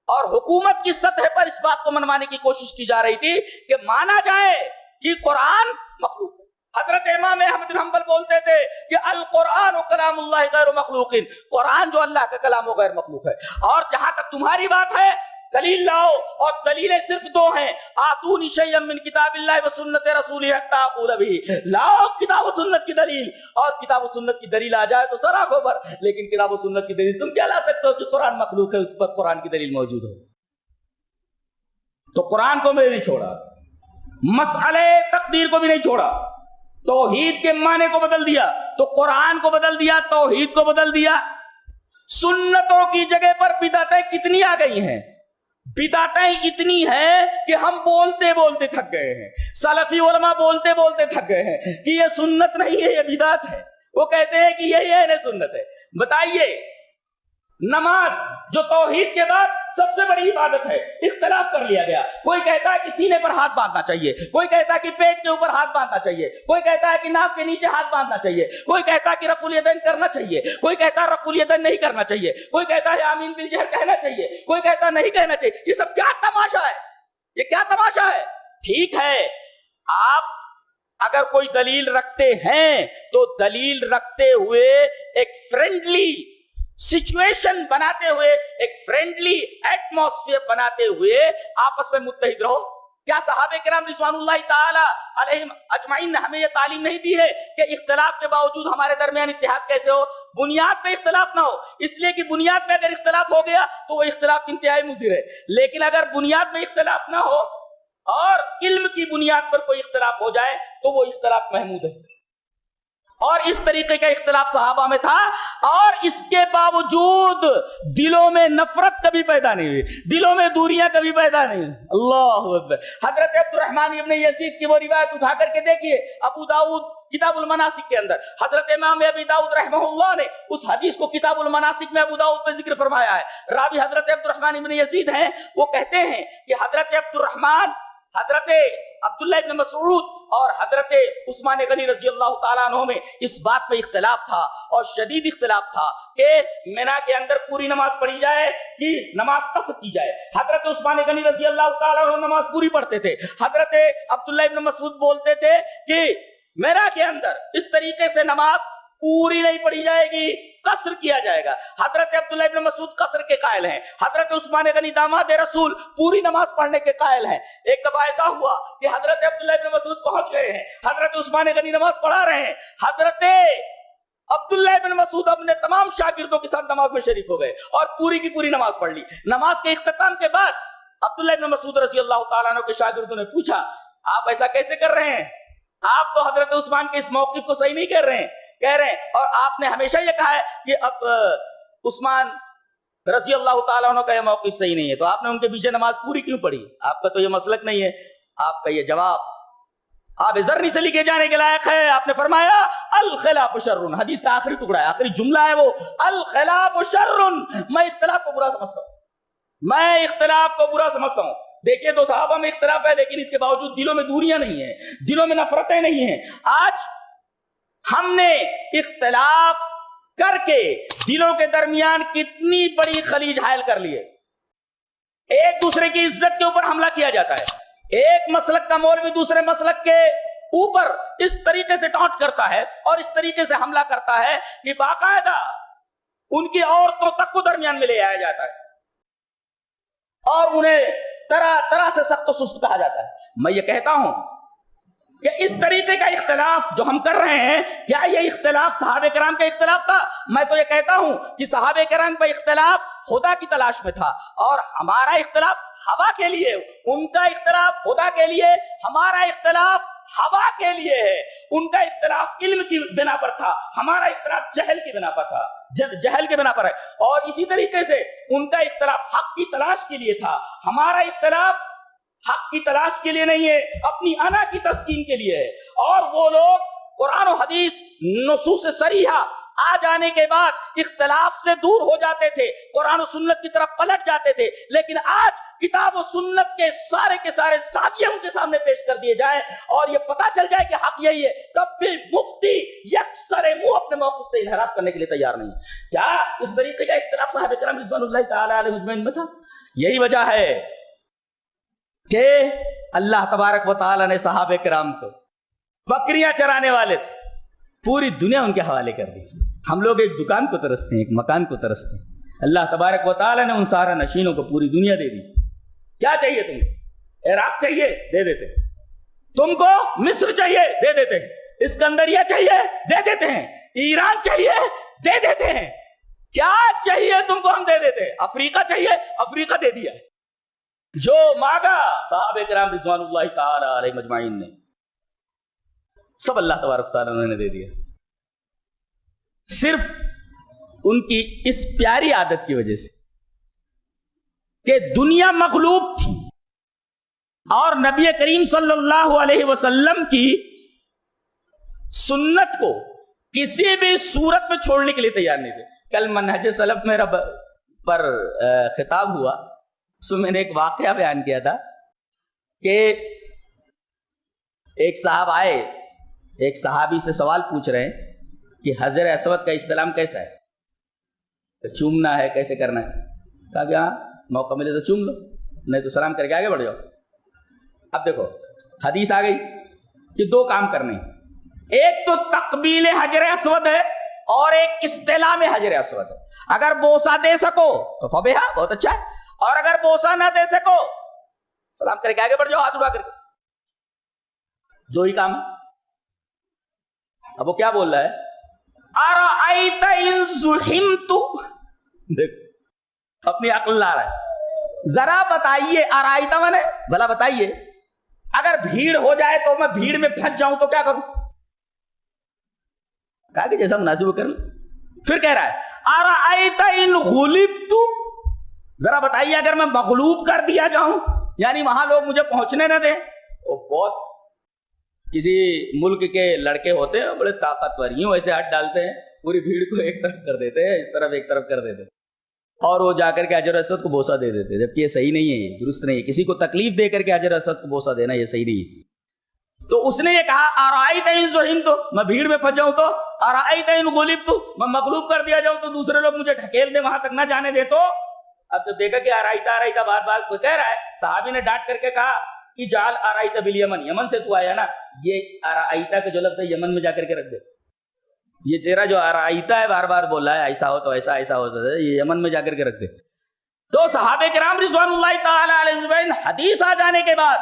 اور حکومت کی سطح پر اس بات کو منوانے کی کوشش کی جا رہی تھی کہ مانا جائے کہ قرآن مخلوق ہے۔ حضرت امام احمد بن حنبل بولتے تھے کہ القرآن و کلام اللہ غیر مخلوق، قرآن جو اللہ کا کلام و غیر مخلوق ہے۔ اور جہاں تک تمہاری بات ہے دلیل لاؤ، اور دلیلیں صرف دو ہیں، آتونی شیئا من کتاب اللہ و سنت رسولہ حتی آخذ بہ۔ لاؤ کتاب و سنت کی دلیل، اور کتاب و سنت کی دلیل آ جائے تو سرا خبر، لیکن کتاب و سنت کی دلیل تم کیا لا سکتے ہو کہ قرآن مخلوق ہے اس پر قرآن کی دلیل موجود ہو؟ تو قرآن کو میں نہیں چھوڑا، مسئلے تقدیر کو بھی نہیں چھوڑا، توحید کے معنی کو بدل دیا، تو قرآن کو بدل دیا، توحید کو بدل دیا۔ سنتوں کی جگہ پر بدعتیں کتنی آ گئی ہیں؟ بدعتیں اتنی ہیں کہ ہم بولتے بولتے تھک گئے ہیں، سلفی علماء بولتے بولتے تھک گئے ہیں کہ یہ سنت نہیں ہے، یہ بدعت ہے۔ وہ کہتے ہیں کہ یہی ہے سنت ہے۔ بتائیے، نماز جو توحید کے بعد سب سے بڑی عبادت ہے، اختلاف کر لیا گیا۔ کوئی کہتا ہے کہ سینے پر ہاتھ باندھنا چاہیے، کوئی کہتا ہے کہ پیٹ کے اوپر ہاتھ باندھنا چاہیے، کوئی کہتا ہے کہ ناف کے نیچے ہاتھ باندھنا چاہیے، کوئی کہتا ہے کہ رفع الیدین کرنا چاہیے، کوئی کہتا ہے رفع الیدین نہیں کرنا چاہیے، کوئی کہتا ہے آمین بالجہر کہنا چاہیے، کوئی کہتا ہے نہیں کہنا چاہیے۔ یہ سب کیا تماشا ہے؟ یہ کیا تماشا ہے؟ ٹھیک ہے، آپ اگر کوئی دلیل رکھتے ہیں تو دلیل رکھتے ہوئے ایک فرینڈلی سچویشن بناتے ہوئے، ایک فرینڈلی ایٹماسفیئر بناتے ہوئے آپس میں متحد رہو۔ کیا صحابہ کرام رضوان اللہ تعالی علیہم اجمعین نے ہمیں یہ تعلیم نہیں دی ہے کہ اختلاف کے باوجود ہمارے درمیان اتحاد کیسے ہو؟ بنیاد پہ اختلاف نہ ہو، اس لیے کہ بنیاد میں اگر اختلاف ہو گیا تو وہ اختلاف انتہائی مضر ہے، لیکن اگر بنیاد میں اختلاف نہ ہو اور علم کی بنیاد پر کوئی اختلاف ہو جائے تو وہ اختلاف محمود ہے۔ اور اس طریقے کا اختلاف صحابہ میں تھا، اور اس کے باوجود دلوں میں نفرت کبھی پیدا نہیں ہوئی، دلوں میں دوریاں کبھی پیدا نہیں ہوئی۔ اللہ اکبر۔ حضرت عبد الرحمن ابن یزید کی وہ روایت اٹھا کر کے دیکھیے، ابو داؤد کتاب المناسک کے اندر حضرت امام ابی داؤد رحمہ اللہ نے اس حدیث کو کتاب المناسک میں ابو داؤد میں ذکر فرمایا ہے۔ راوی حضرت عبد الرحمن ابن یزید ہیں، وہ کہتے ہیں کہ حضرت عبد الرحمن، حضرت عبداللہ ابن مسعود اور حضرت عثمان غنی رضی اللہ تعالیٰ عنہ میں اس بات پہ اختلاف تھا، اور شدید اختلاف تھا کہ منا کے اندر پوری نماز پڑھی جائے کہ نماز قصر کی جائے۔ حضرت عثمان غنی رضی اللہ تعالیٰ عنہ نماز پوری پڑھتے تھے، حضرت عبداللہ ابن مسعود بولتے تھے کہ منا کے اندر اس طریقے سے نماز پوری نہیں پڑھی جائے گی، قصر کیا جائے گا۔ حضرت عبداللہ ابن مسعود قصر کے قائل ہیں، حضرت عثمان غنی داماد رسول پوری نماز پڑھنے کے قائل ہیں۔ ایک دفعہ ایسا ہوا کہ حضرت عبداللہ ابن مسعود پہنچ گئے ہیں، حضرت عثمان غنی نماز پڑھا رہے ہیں، حضرت عبداللہ ابن مسعود اپنے تمام شاگردوں کے ساتھ نماز میں شریک ہو گئے اور پوری کی پوری نماز پڑھ لی۔ نماز کے اختتام کے بعد عبداللہ ابن مسعود رضی اللہ تعالیٰ عنہ کے شاگردوں نے پوچھا آپ ایسا کیسے کر رہے ہیں؟ آپ تو حضرت عثمان کے اس موقف کو صحیح نہیں کہہ رہے ہیں اور آپ نے ہمیشہ یہ کہا ہے کہ اب عثمان رضی اللہ تعالیٰ عنہ کا یہ موقف صحیح نہیں ہے، تو آپ نے ان کے پیچھے نماز پوری کیوں پڑھی؟ آپ کا تو یہ مسلک نہیں ہے۔ آپ کا یہ جواب آپ ذرنی سے لکھے جانے کے لائق ہے۔ آپ نے فرمایا الخلاف شر، حدیث کا آخری ٹکڑا ہے، آخری جملہ ہے وہ، الخلاف شر، میں اختلاف کو برا سمجھتا ہوں، دیکھیے تو صحابہ میں اختلاف ہے لیکن اس کے باوجود دلوں میں دوریاں نہیں ہیں، دلوں میں نفرتیں نہیں ہیں۔ آج ہم نے اختلاف کر کے دلوں کے درمیان کتنی بڑی خلیج حائل کر لی ہے۔ ایک دوسرے کی عزت کے اوپر حملہ کیا جاتا ہے، ایک مسلک کا مولوی دوسرے مسلک کے اوپر اس طریقے سے ٹانٹ کرتا ہے اور اس طریقے سے حملہ کرتا ہے کہ باقاعدہ ان کی عورتوں تک کو درمیان میں لے آیا جاتا ہے اور انہیں طرح طرح سے سخت و سست کہا جاتا ہے۔ میں یہ کہتا ہوں کہ اس طریقے کا اختلاف جو ہم کر رہے ہیں، کیا یہ اختلاف صحابہ کرام کا اختلاف تھا؟ میں تو یہ کہتا ہوں کہ صحابہ کرام کا اختلاف خدا کی تلاش میں تھا اور ہمارا اختلاف ہوا کے لیے، ان کا اختلاف خدا کے لیے، ہمارا اختلاف ہوا کے لیے ہے۔ ان کا اختلاف علم کی بنا پر تھا، ہمارا اختلاف جہل کی بنا پر تھا، جہل کے بنا پر ہے۔ اور اسی طریقے سے ان کا اختلاف حق کی تلاش کے لیے تھا، ہمارا اختلاف حق کی تلاش کے لیے نہیں ہے، اپنی انا کی تسکین کے لیے ہے۔ اور وہ لوگ قرآن و حدیث نصوص صریحہ آ جانے کے بعد اختلاف سے دور ہو جاتے تھے، قرآن و سنت کی طرف پلٹ جاتے تھے، لیکن آج کتاب و سنت کے سارے زاویے ان کے سامنے پیش کر دیے جائیں اور یہ پتا چل جائے کہ حق یہی ہے، تب بھی مفتی یکسر منہ اپنے موقف سے انحراف کرنے کے لیے تیار نہیں ہے۔ کیا اس طریقے کا اختلاف صحابہ کرام رضوان اللہ تعالی علیہم اجمعین میں تھا؟ یہی وجہ ہے کہ اللہ تبارک و تعالی نے صحابہ کرام کو، بکریاں چرانے والے تھے، پوری دنیا ان کے حوالے کر دی۔ ہم لوگ ایک دکان کو ترستے ہیں، ایک مکان کو ترستے ہیں، اللہ تبارک و تعالی نے ان سارا نشینوں کو پوری دنیا دے دی۔ کیا چاہیے تمہیں؟ عراق چاہیے؟ دے دیتے ہیں۔ تم کو مصر چاہیے؟ دے دیتے ہیں۔ اسکندریہ چاہیے؟ دے دیتے ہیں۔ ایران چاہیے؟ دے دیتے ہیں۔ کیا چاہیے تم کو؟ ہم دے دیتے ہیں۔ افریقہ چاہیے؟ افریقہ دے دیا ہے۔ جو مانگا صحابہ کرام رضوان اللہ تعالی علیہم اجمعین نے سب اللہ تبارک تعالیٰ نے دے دیا، صرف ان کی اس پیاری عادت کی وجہ سے کہ دنیا مغلوب تھی اور نبی کریم صلی اللہ علیہ وسلم کی سنت کو کسی بھی صورت میں چھوڑنے کے لیے تیار نہیں تھے۔ کل منہج سلف میرا پر خطاب ہوا، اس میں نے ایک واقعہ بیان کیا تھا کہ ایک صاحب آئے، ایک صحابی سے سوال پوچھ رہے ہیں کہ حجر اسود کا استلام کیسا ہے، تو چومنا ہے، کیسے کرنا ہے؟ کہا کہ ہاں موقع ملے تو چوم لو، نہیں تو سلام کر کے آگے بڑھ جاؤ۔ اب دیکھو حدیث آ گئی کہ دو کام کرنے ہیں، ایک تو تقبیل حجر اسود ہے اور ایک استلام حجر اسود ہے۔ اگر بوسہ دے سکو تو فبیہا، بہت اچھا ہے، اور اگر بوسہ نہ دے سکو سلام کر کے آگے بڑھ جاؤ، ہاتھ اٹھا کر کے۔ دو ہی کام ہے۔ اب وہ کیا بول رہا ہے؟ ارأیت ان زحمت، دیکھ اپنی عقل لا رہا ہے، ذرا بتائیے، ارأیت میں بھلا بتائیے اگر بھیڑ ہو جائے تو میں بھیڑ میں پھنس جاؤں تو کیا کروں؟ کہا کہ جیسا مناسب ہو کر لوں۔ پھر کہہ رہا ہے ارأیت ان غلبت، ذرا بتائیے اگر میں مغلوب کر دیا جاؤں، یعنی وہاں لوگ مجھے پہنچنے نہ دیں۔ وہ بہت کسی ملک کے لڑکے ہوتے ہیں بڑے طاقتور، یوں ایسے ہاتھ ڈالتے ہیں پوری بھیڑ کو ایک طرف کر دیتے ہیں، اس طرف ایک طرف کر دیتے ہیں، اور وہ جا کر کے حجر اسود کو بوسہ دے دیتے ہیں، جبکہ یہ صحیح نہیں ہے، یہ درست نہیں ہے۔ کسی کو تکلیف دے کر کے حجر اسود کو بوسہ دینا یہ صحیح نہیں ہے۔ تو اس نے یہ کہا ارأیت ان زحمت، میں بھیڑ میں پھنس جاؤں تو، ارأیت ان غلبت، میں مغلوب کر دیا جاؤں تو، دوسرے لوگ مجھے ڈھکیل دیں وہاں تک نہ جانے دے تو۔ اب جب دیکھا کہ ارأیت بات بات کہہ رہا ہے، صحابی نے ڈانٹ کر کے کہا کہ جعل ارأیت بالیمن، یمن سے تو آیا نا، یہ ارأیت کا جو لفظ ہے یمن میں جا کر کے رکھ دے، یہ تیرا جو ارأیت ہے بار بار بول رہا ہے ایسا ہو تو ایسا، ایسا ہو تو یہ یمن میں جا کر کے رکھ دے۔ تو صحابہ کرام رضوان اللہ تعالی علیہم اجمعین حدیث آ جانے کے بعد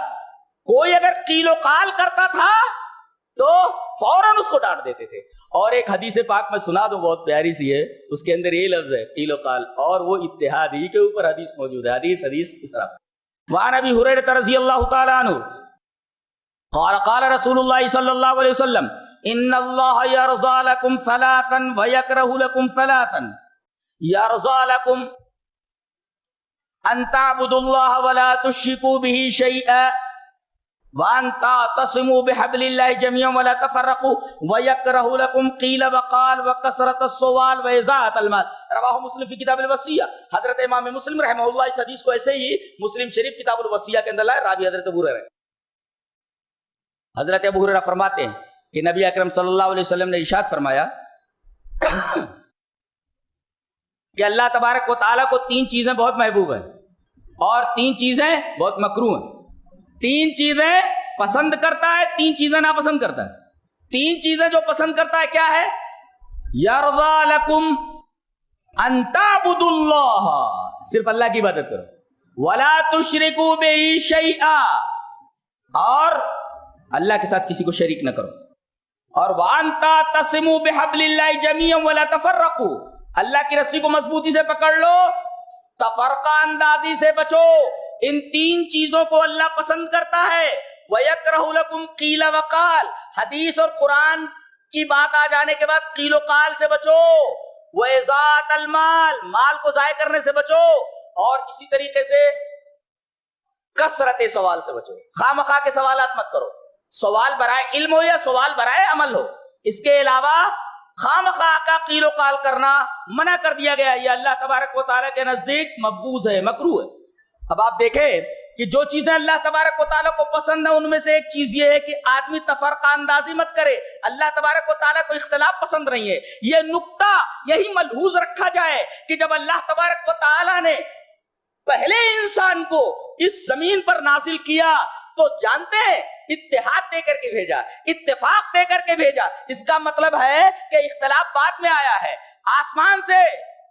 کوئی اگر قیل و قال کرتا تھا تو فوراً اس کو ڈانٹ دیتے تھے۔ اور ایک حدیث پاک میں سنا دوں، بہت پیاری سی ہے، اس کے اندر یہ لفظ ہے قیل و قال، اور وہ اتحاد ہی کے اوپر حدیث موجود ہے۔ حدیث اس طرح وعن ابی ہریرہ رضی اللہ تعالی عنہ قال قال رسول اللہ صلی اللہ علیہ وسلم ان اللہ یرضى لکم ثلاثا ویکرہ لکم ثلاثا یرضى لکم ان تعبدوا اللہ ولا تشرکوا به شیئا وان تعتصموا بحبل اللہ جميعا ولا تفرقوا ویکرہ لکم قیل وقال وکثرۃ السؤال واضاعۃ المال رواہ مسلم فی کتاب الوصیہ. حضرت امام مسلم رحمہ اللہ اس حدیث کو ایسے ہی مسلم شریف کتاب الوصیہ کے اندر لائے. راوی حضرت ابو ہریرہ. حضرت ابو ہریرہ فرماتے ہیں کہ نبی اکرم صلی اللہ علیہ وسلم نے ارشاد فرمایا کہ اللہ تبارک و تعالیٰ کو تین چیزیں بہت محبوب ہیں اور تین چیزیں بہت مکروہ ہیں. تین چیزیں پسند کرتا ہے, تین چیزیں ناپسند کرتا ہے. تین چیزیں جو پسند کرتا ہے کیا ہے؟ یرضی لکم ان تعبدوا اللہ, صرف اللہ کی عبادت کرو, ولا تشرکوا بہ شیئا, اور اللہ کے ساتھ کسی کو شریک نہ کرو, اور وان تعتصموا بحبل اللہ جميعا ولا تفرقوا, اللہ کی رسی کو مضبوطی سے پکڑ لو, تفرقہ اندازی سے بچو. ان تین چیزوں کو اللہ پسند کرتا ہے. وَيَكْرَهُ لَكُمْ قِيلَ وَقَالَ, حدیث اور قرآن کی بات آ جانے کے بعد قیل و قال سے بچو. وَإِضَاعَةَ الْمَالِ, مال کو ضائع کرنے سے بچو, اور اسی طریقے سے کثرت سوال سے بچو. خواہ مخواہ کے سوالات مت کرو, سوال برائے علم ہو یا سوال برائے عمل ہو. اس کے علاوہ خواہ مخواہ کا قیل و قال کرنا منع کر دیا گیا. یہ اللہ تبارک و تعالیٰ کے نزدیک مبغوض ہے, مکروہ ہے. اب آپ دیکھیں کہ جو چیزیں اللہ تبارک و تعالیٰ کو پسند ہیں ان میں سے ایک چیز یہ ہے کہ آدمی تفرقہ اندازی مت کرے. اللہ تبارک و تعالیٰ کو اختلاف پسند نہیں ہے. یہ نقطہ یہی ملحوظ رکھا جائے کہ جب اللہ تبارک و تعالیٰ نے پہلے انسان کو اس زمین پر نازل کیا تو جانتے ہیں اتحاد دے کر کے بھیجا, اتفاق دے کر کے بھیجا. اس کا مطلب ہے کہ اختلاف بعد میں آیا ہے. آسمان سے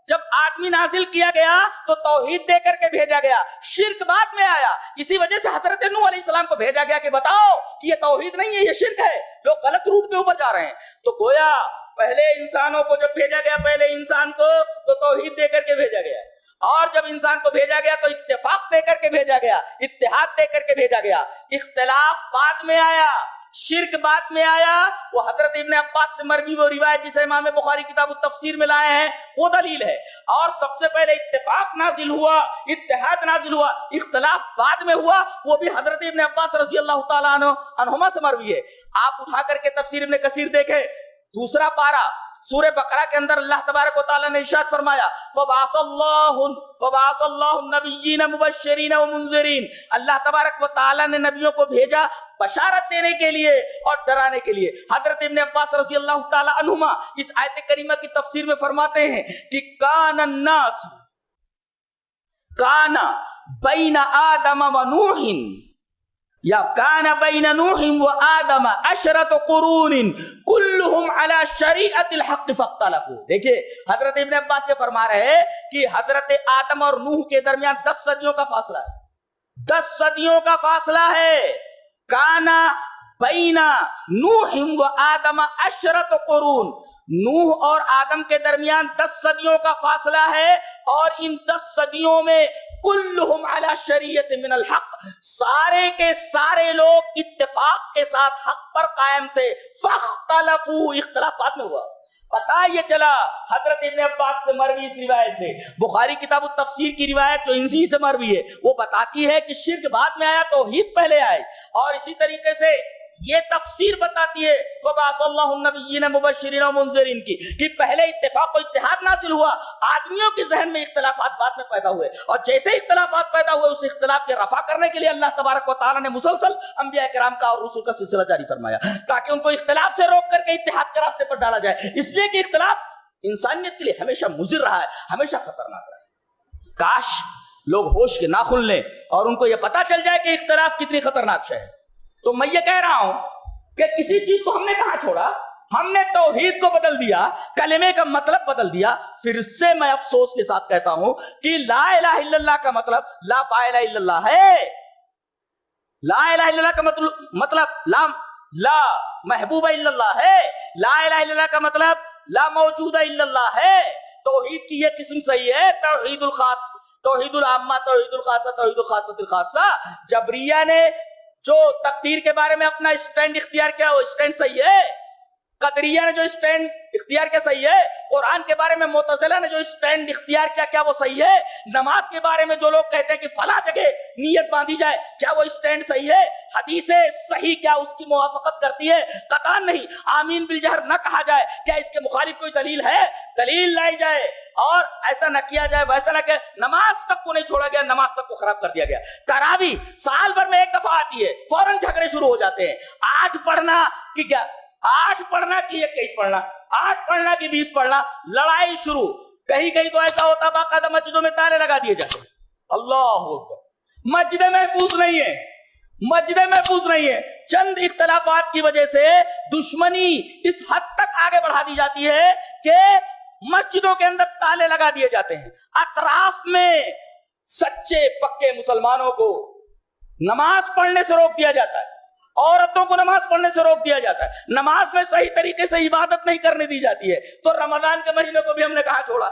جب آدمی نازل کیا گیا تو توحید دے کر کے بھیجا گیا, شرک بعد میں آیا. اسی وجہ سے حضرت نوح علیہ السلام کو بھیجا گیا کہ بتاؤ کہ یہ توحید نہیں ہے, یہ شرک ہے, لوگ غلط روٹ کے اوپر جا رہے ہیں. تو گویا پہلے انسانوں کو جب بھیجا گیا, پہلے انسان کو تو توحید دے کر کے بھیجا گیا, اور جب انسان کو بھیجا گیا تو اتفاق دے کر کے بھیجا گیا, اتحاد دے کر کے بھیجا گیا. اختلاف بعد میں آیا, شرک بعد میں آیا. وہ حضرت ابن عباس سے مروی وہ روایت جسے امام بخاری کتاب التفسیر میں لائے ہیں وہ دلیل ہے. اور سب سے پہلے اتفاق نازل ہوا, اتحاد نازل ہوا, اختلاف بعد میں ہوا. وہ بھی حضرت ابن عباس رضی اللہ تعالیٰ عنہما سے مروی ہے. آپ اٹھا کر کے تفسیر ابن کثیر دیکھیں, دوسرا پارہ سورہ بقرہ کے اندر اللہ تبارک و تعالیٰ نے ارشاد فرمایا فَبَعَثَ اللَّهُ النَّبِيِّينَ مُبَشِّرِينَ وَمُنذِرِينَ, اللہ تبارک و تعالیٰ نے نبیوں کو بھیجا بشارت دینے کے لیے اور ڈرانے کے لیے. حضرت ابن عباس رضی اللہ تعالیٰ عنہما اس آیت کریمہ کی تفسیر میں فرماتے ہیں کہ کان الناس کان بین آدم و نوح, یا کان بین نوح و آدم عشرۃ قرون کلہم علی شریعت الحق فاختلفوا. دیکھیے حضرت ابن عباس یہ فرما رہے ہیں کہ حضرت آدم اور نوح کے درمیان 10 صدیوں کا فاصلہ ہے, 10 صدیوں کا فاصلہ ہے. کانا بینا نوح و آدم عشرۃ قرون, نوح اور آدم کے درمیان 10 صدیوں کا فاصلہ ہے, اور ان 10 صدیوں میں کلہم علی شریعت من الحق, سارے کے سارے لوگ اتفاق کے ساتھ حق پر قائم تھے. فاختلفوا, اختلاف بعد میں ہوا. پتہ یہ چلا حضرت ابن عباس سے مروی اس روایت سے. بخاری کتاب التفسیر کی روایت جو انہی سے مروی ہے وہ بتاتی ہے کہ شرک بعد میں آیا, توحید پہلے آئے. اور اسی طریقے سے یہ تفسیر بتاتی ہے فَبَعَثَ اللَّهُ النَّبِيِّينَ مُبَشِّرِينَ وَمُنذِرِينَ کی, کہ پہلے اتفاق و اتحاد نازل ہوا, آدمیوں کے ذہن میں اختلافات بعد میں پیدا ہوئے, اور جیسے اختلافات پیدا ہوئے اس اختلاف کے رفع کرنے کے لیے اللہ تبارک و تعالیٰ نے مسلسل انبیاء کرام کا اور رسول کا سلسلہ جاری فرمایا تاکہ ان کو اختلاف سے روک کر کے اتحاد کے راستے پر ڈالا جائے. اس لیے کہ اختلاف انسانیت کے لیے ہمیشہ مضر رہا ہے, ہمیشہ خطرناک رہا ہے. کاش لوگ ہوش کے ناخن لیں اور ان کو یہ پتا چل جائے کہ اختلاف کتنی خطرناک شے ہے. تو میں یہ کہہ رہا ہوں کہ کسی چیز کو ہم نے کہاں چھوڑا, ہم نے توحید کو بدل دیا, کلمے کا مطلب بدل دیا. پھر سے میں افسوس کے ساتھ کہتا ہوں کہ لا الہ الا اللہ کا مطلب لا فاعل الا اللہ ہے. لا الہ الا اللہ کا مطلب لا محبوب الا اللہ ہے. لا الہ الا اللہ کا مطلب لا موجود الا اللہ ہے. توحید کی یہ قسم صحیح ہے, توحید الخاص, توحید العامہ، توحید الخاصہ، توحید الخاصۃ الخاصہ. جبریہ نے جو تقدیر کے بارے میں اپنا اسٹینڈ اختیار کیا وہ اسٹینڈ صحیح ہے. قدریہ نے جو اسٹینڈ اختیار کیا صحیح ہے. قرآن کے بارے میں معتزلہ نے جو اسٹینڈ اختیار کیا کیا وہ صحیح ہے. نماز کے بارے میں جو لوگ کہتے ہیں کہ فلاں جگہ نیت باندھی جائے کیا وہ اسٹینڈ صحیح ہے. حدیث صحیح کیا اس کی موافقت کرتی ہے؟ قطعاً نہیں. آمین بالجہر نہ کہا جائے کیا اس کے مخالف کوئی دلیل ہے؟ دلیل لائی جائے اور ایسا نہ کیا جائے ویسا نہ کہ نماز تک کو نہیں چھوڑا گیا، نماز تک کو خراب کر دیا گیا. تراویح سال بھر میں ایک دفعہ آتی ہے، فوراً جھگڑے شروع ہو جاتے ہیں. 8 پڑھنا کہ کیا 8 پڑھنا کہ 21 پڑھنا، 8 پڑھنا کہ 20 پڑھنا، لڑائی شروع. کہیں کہیں تو ایسا ہوتا باقاعدہ مسجدوں میں تالے لگا دیے جاتے ہیں. اللہ اکبر. مسجدیں محفوظ نہیں ہیں، مسجدیں محفوظ نہیں ہیں. چند اختلافات کی وجہ سے دشمنی اس حد تک آگے بڑھا دی جاتی ہے کہ مسجدوں کے اندر تالے لگا دیے جاتے ہیں. اطراف میں سچے پکے مسلمانوں کو نماز پڑھنے سے روک دیا جاتا ہے، عورتوں کو نماز پڑھنے سے روک دیا جاتا ہے، نماز میں صحیح طریقے سے عبادت نہیں کرنے دی جاتی ہے. تو رمضان کے مہینے کو بھی ہم نے کہاں چھوڑا؟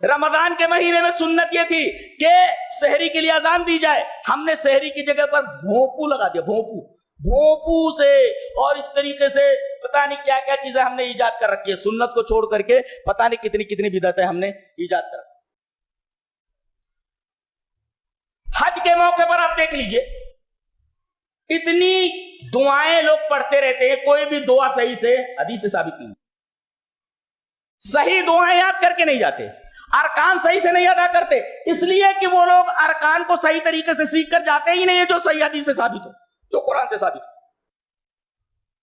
رمضان کے مہینے میں سنت یہ تھی کہ سحری کے لیے اذان دی جائے، ہم نے سحری کی جگہ پر بھونپو لگا دیا. بھونپو سے اور اس طریقے سے پتہ نہیں کیا کیا چیزیں ہم نے ایجاد کر رکھی ہے. سنت کو چھوڑ کر کے پتہ نہیں کتنی کتنی بدعتیں ہم نے ایجاد کر رکھی. حج کے موقع پر آپ دیکھ لیجئے اتنی دعائیں لوگ پڑھتے رہتے ہیں، کوئی بھی دعا صحیح سے حدیث سے ثابت نہیں. صحیح دعائیں یاد کر کے نہیں جاتے، ارکان صحیح سے نہیں ادا کرتے، اس لیے کہ وہ لوگ ارکان کو صحیح طریقے سے سیکھ کر جاتے ہی نہیں ہے جو صحیح حدیث سے ثابت ہو، جو قرآن سے ثابت ہو.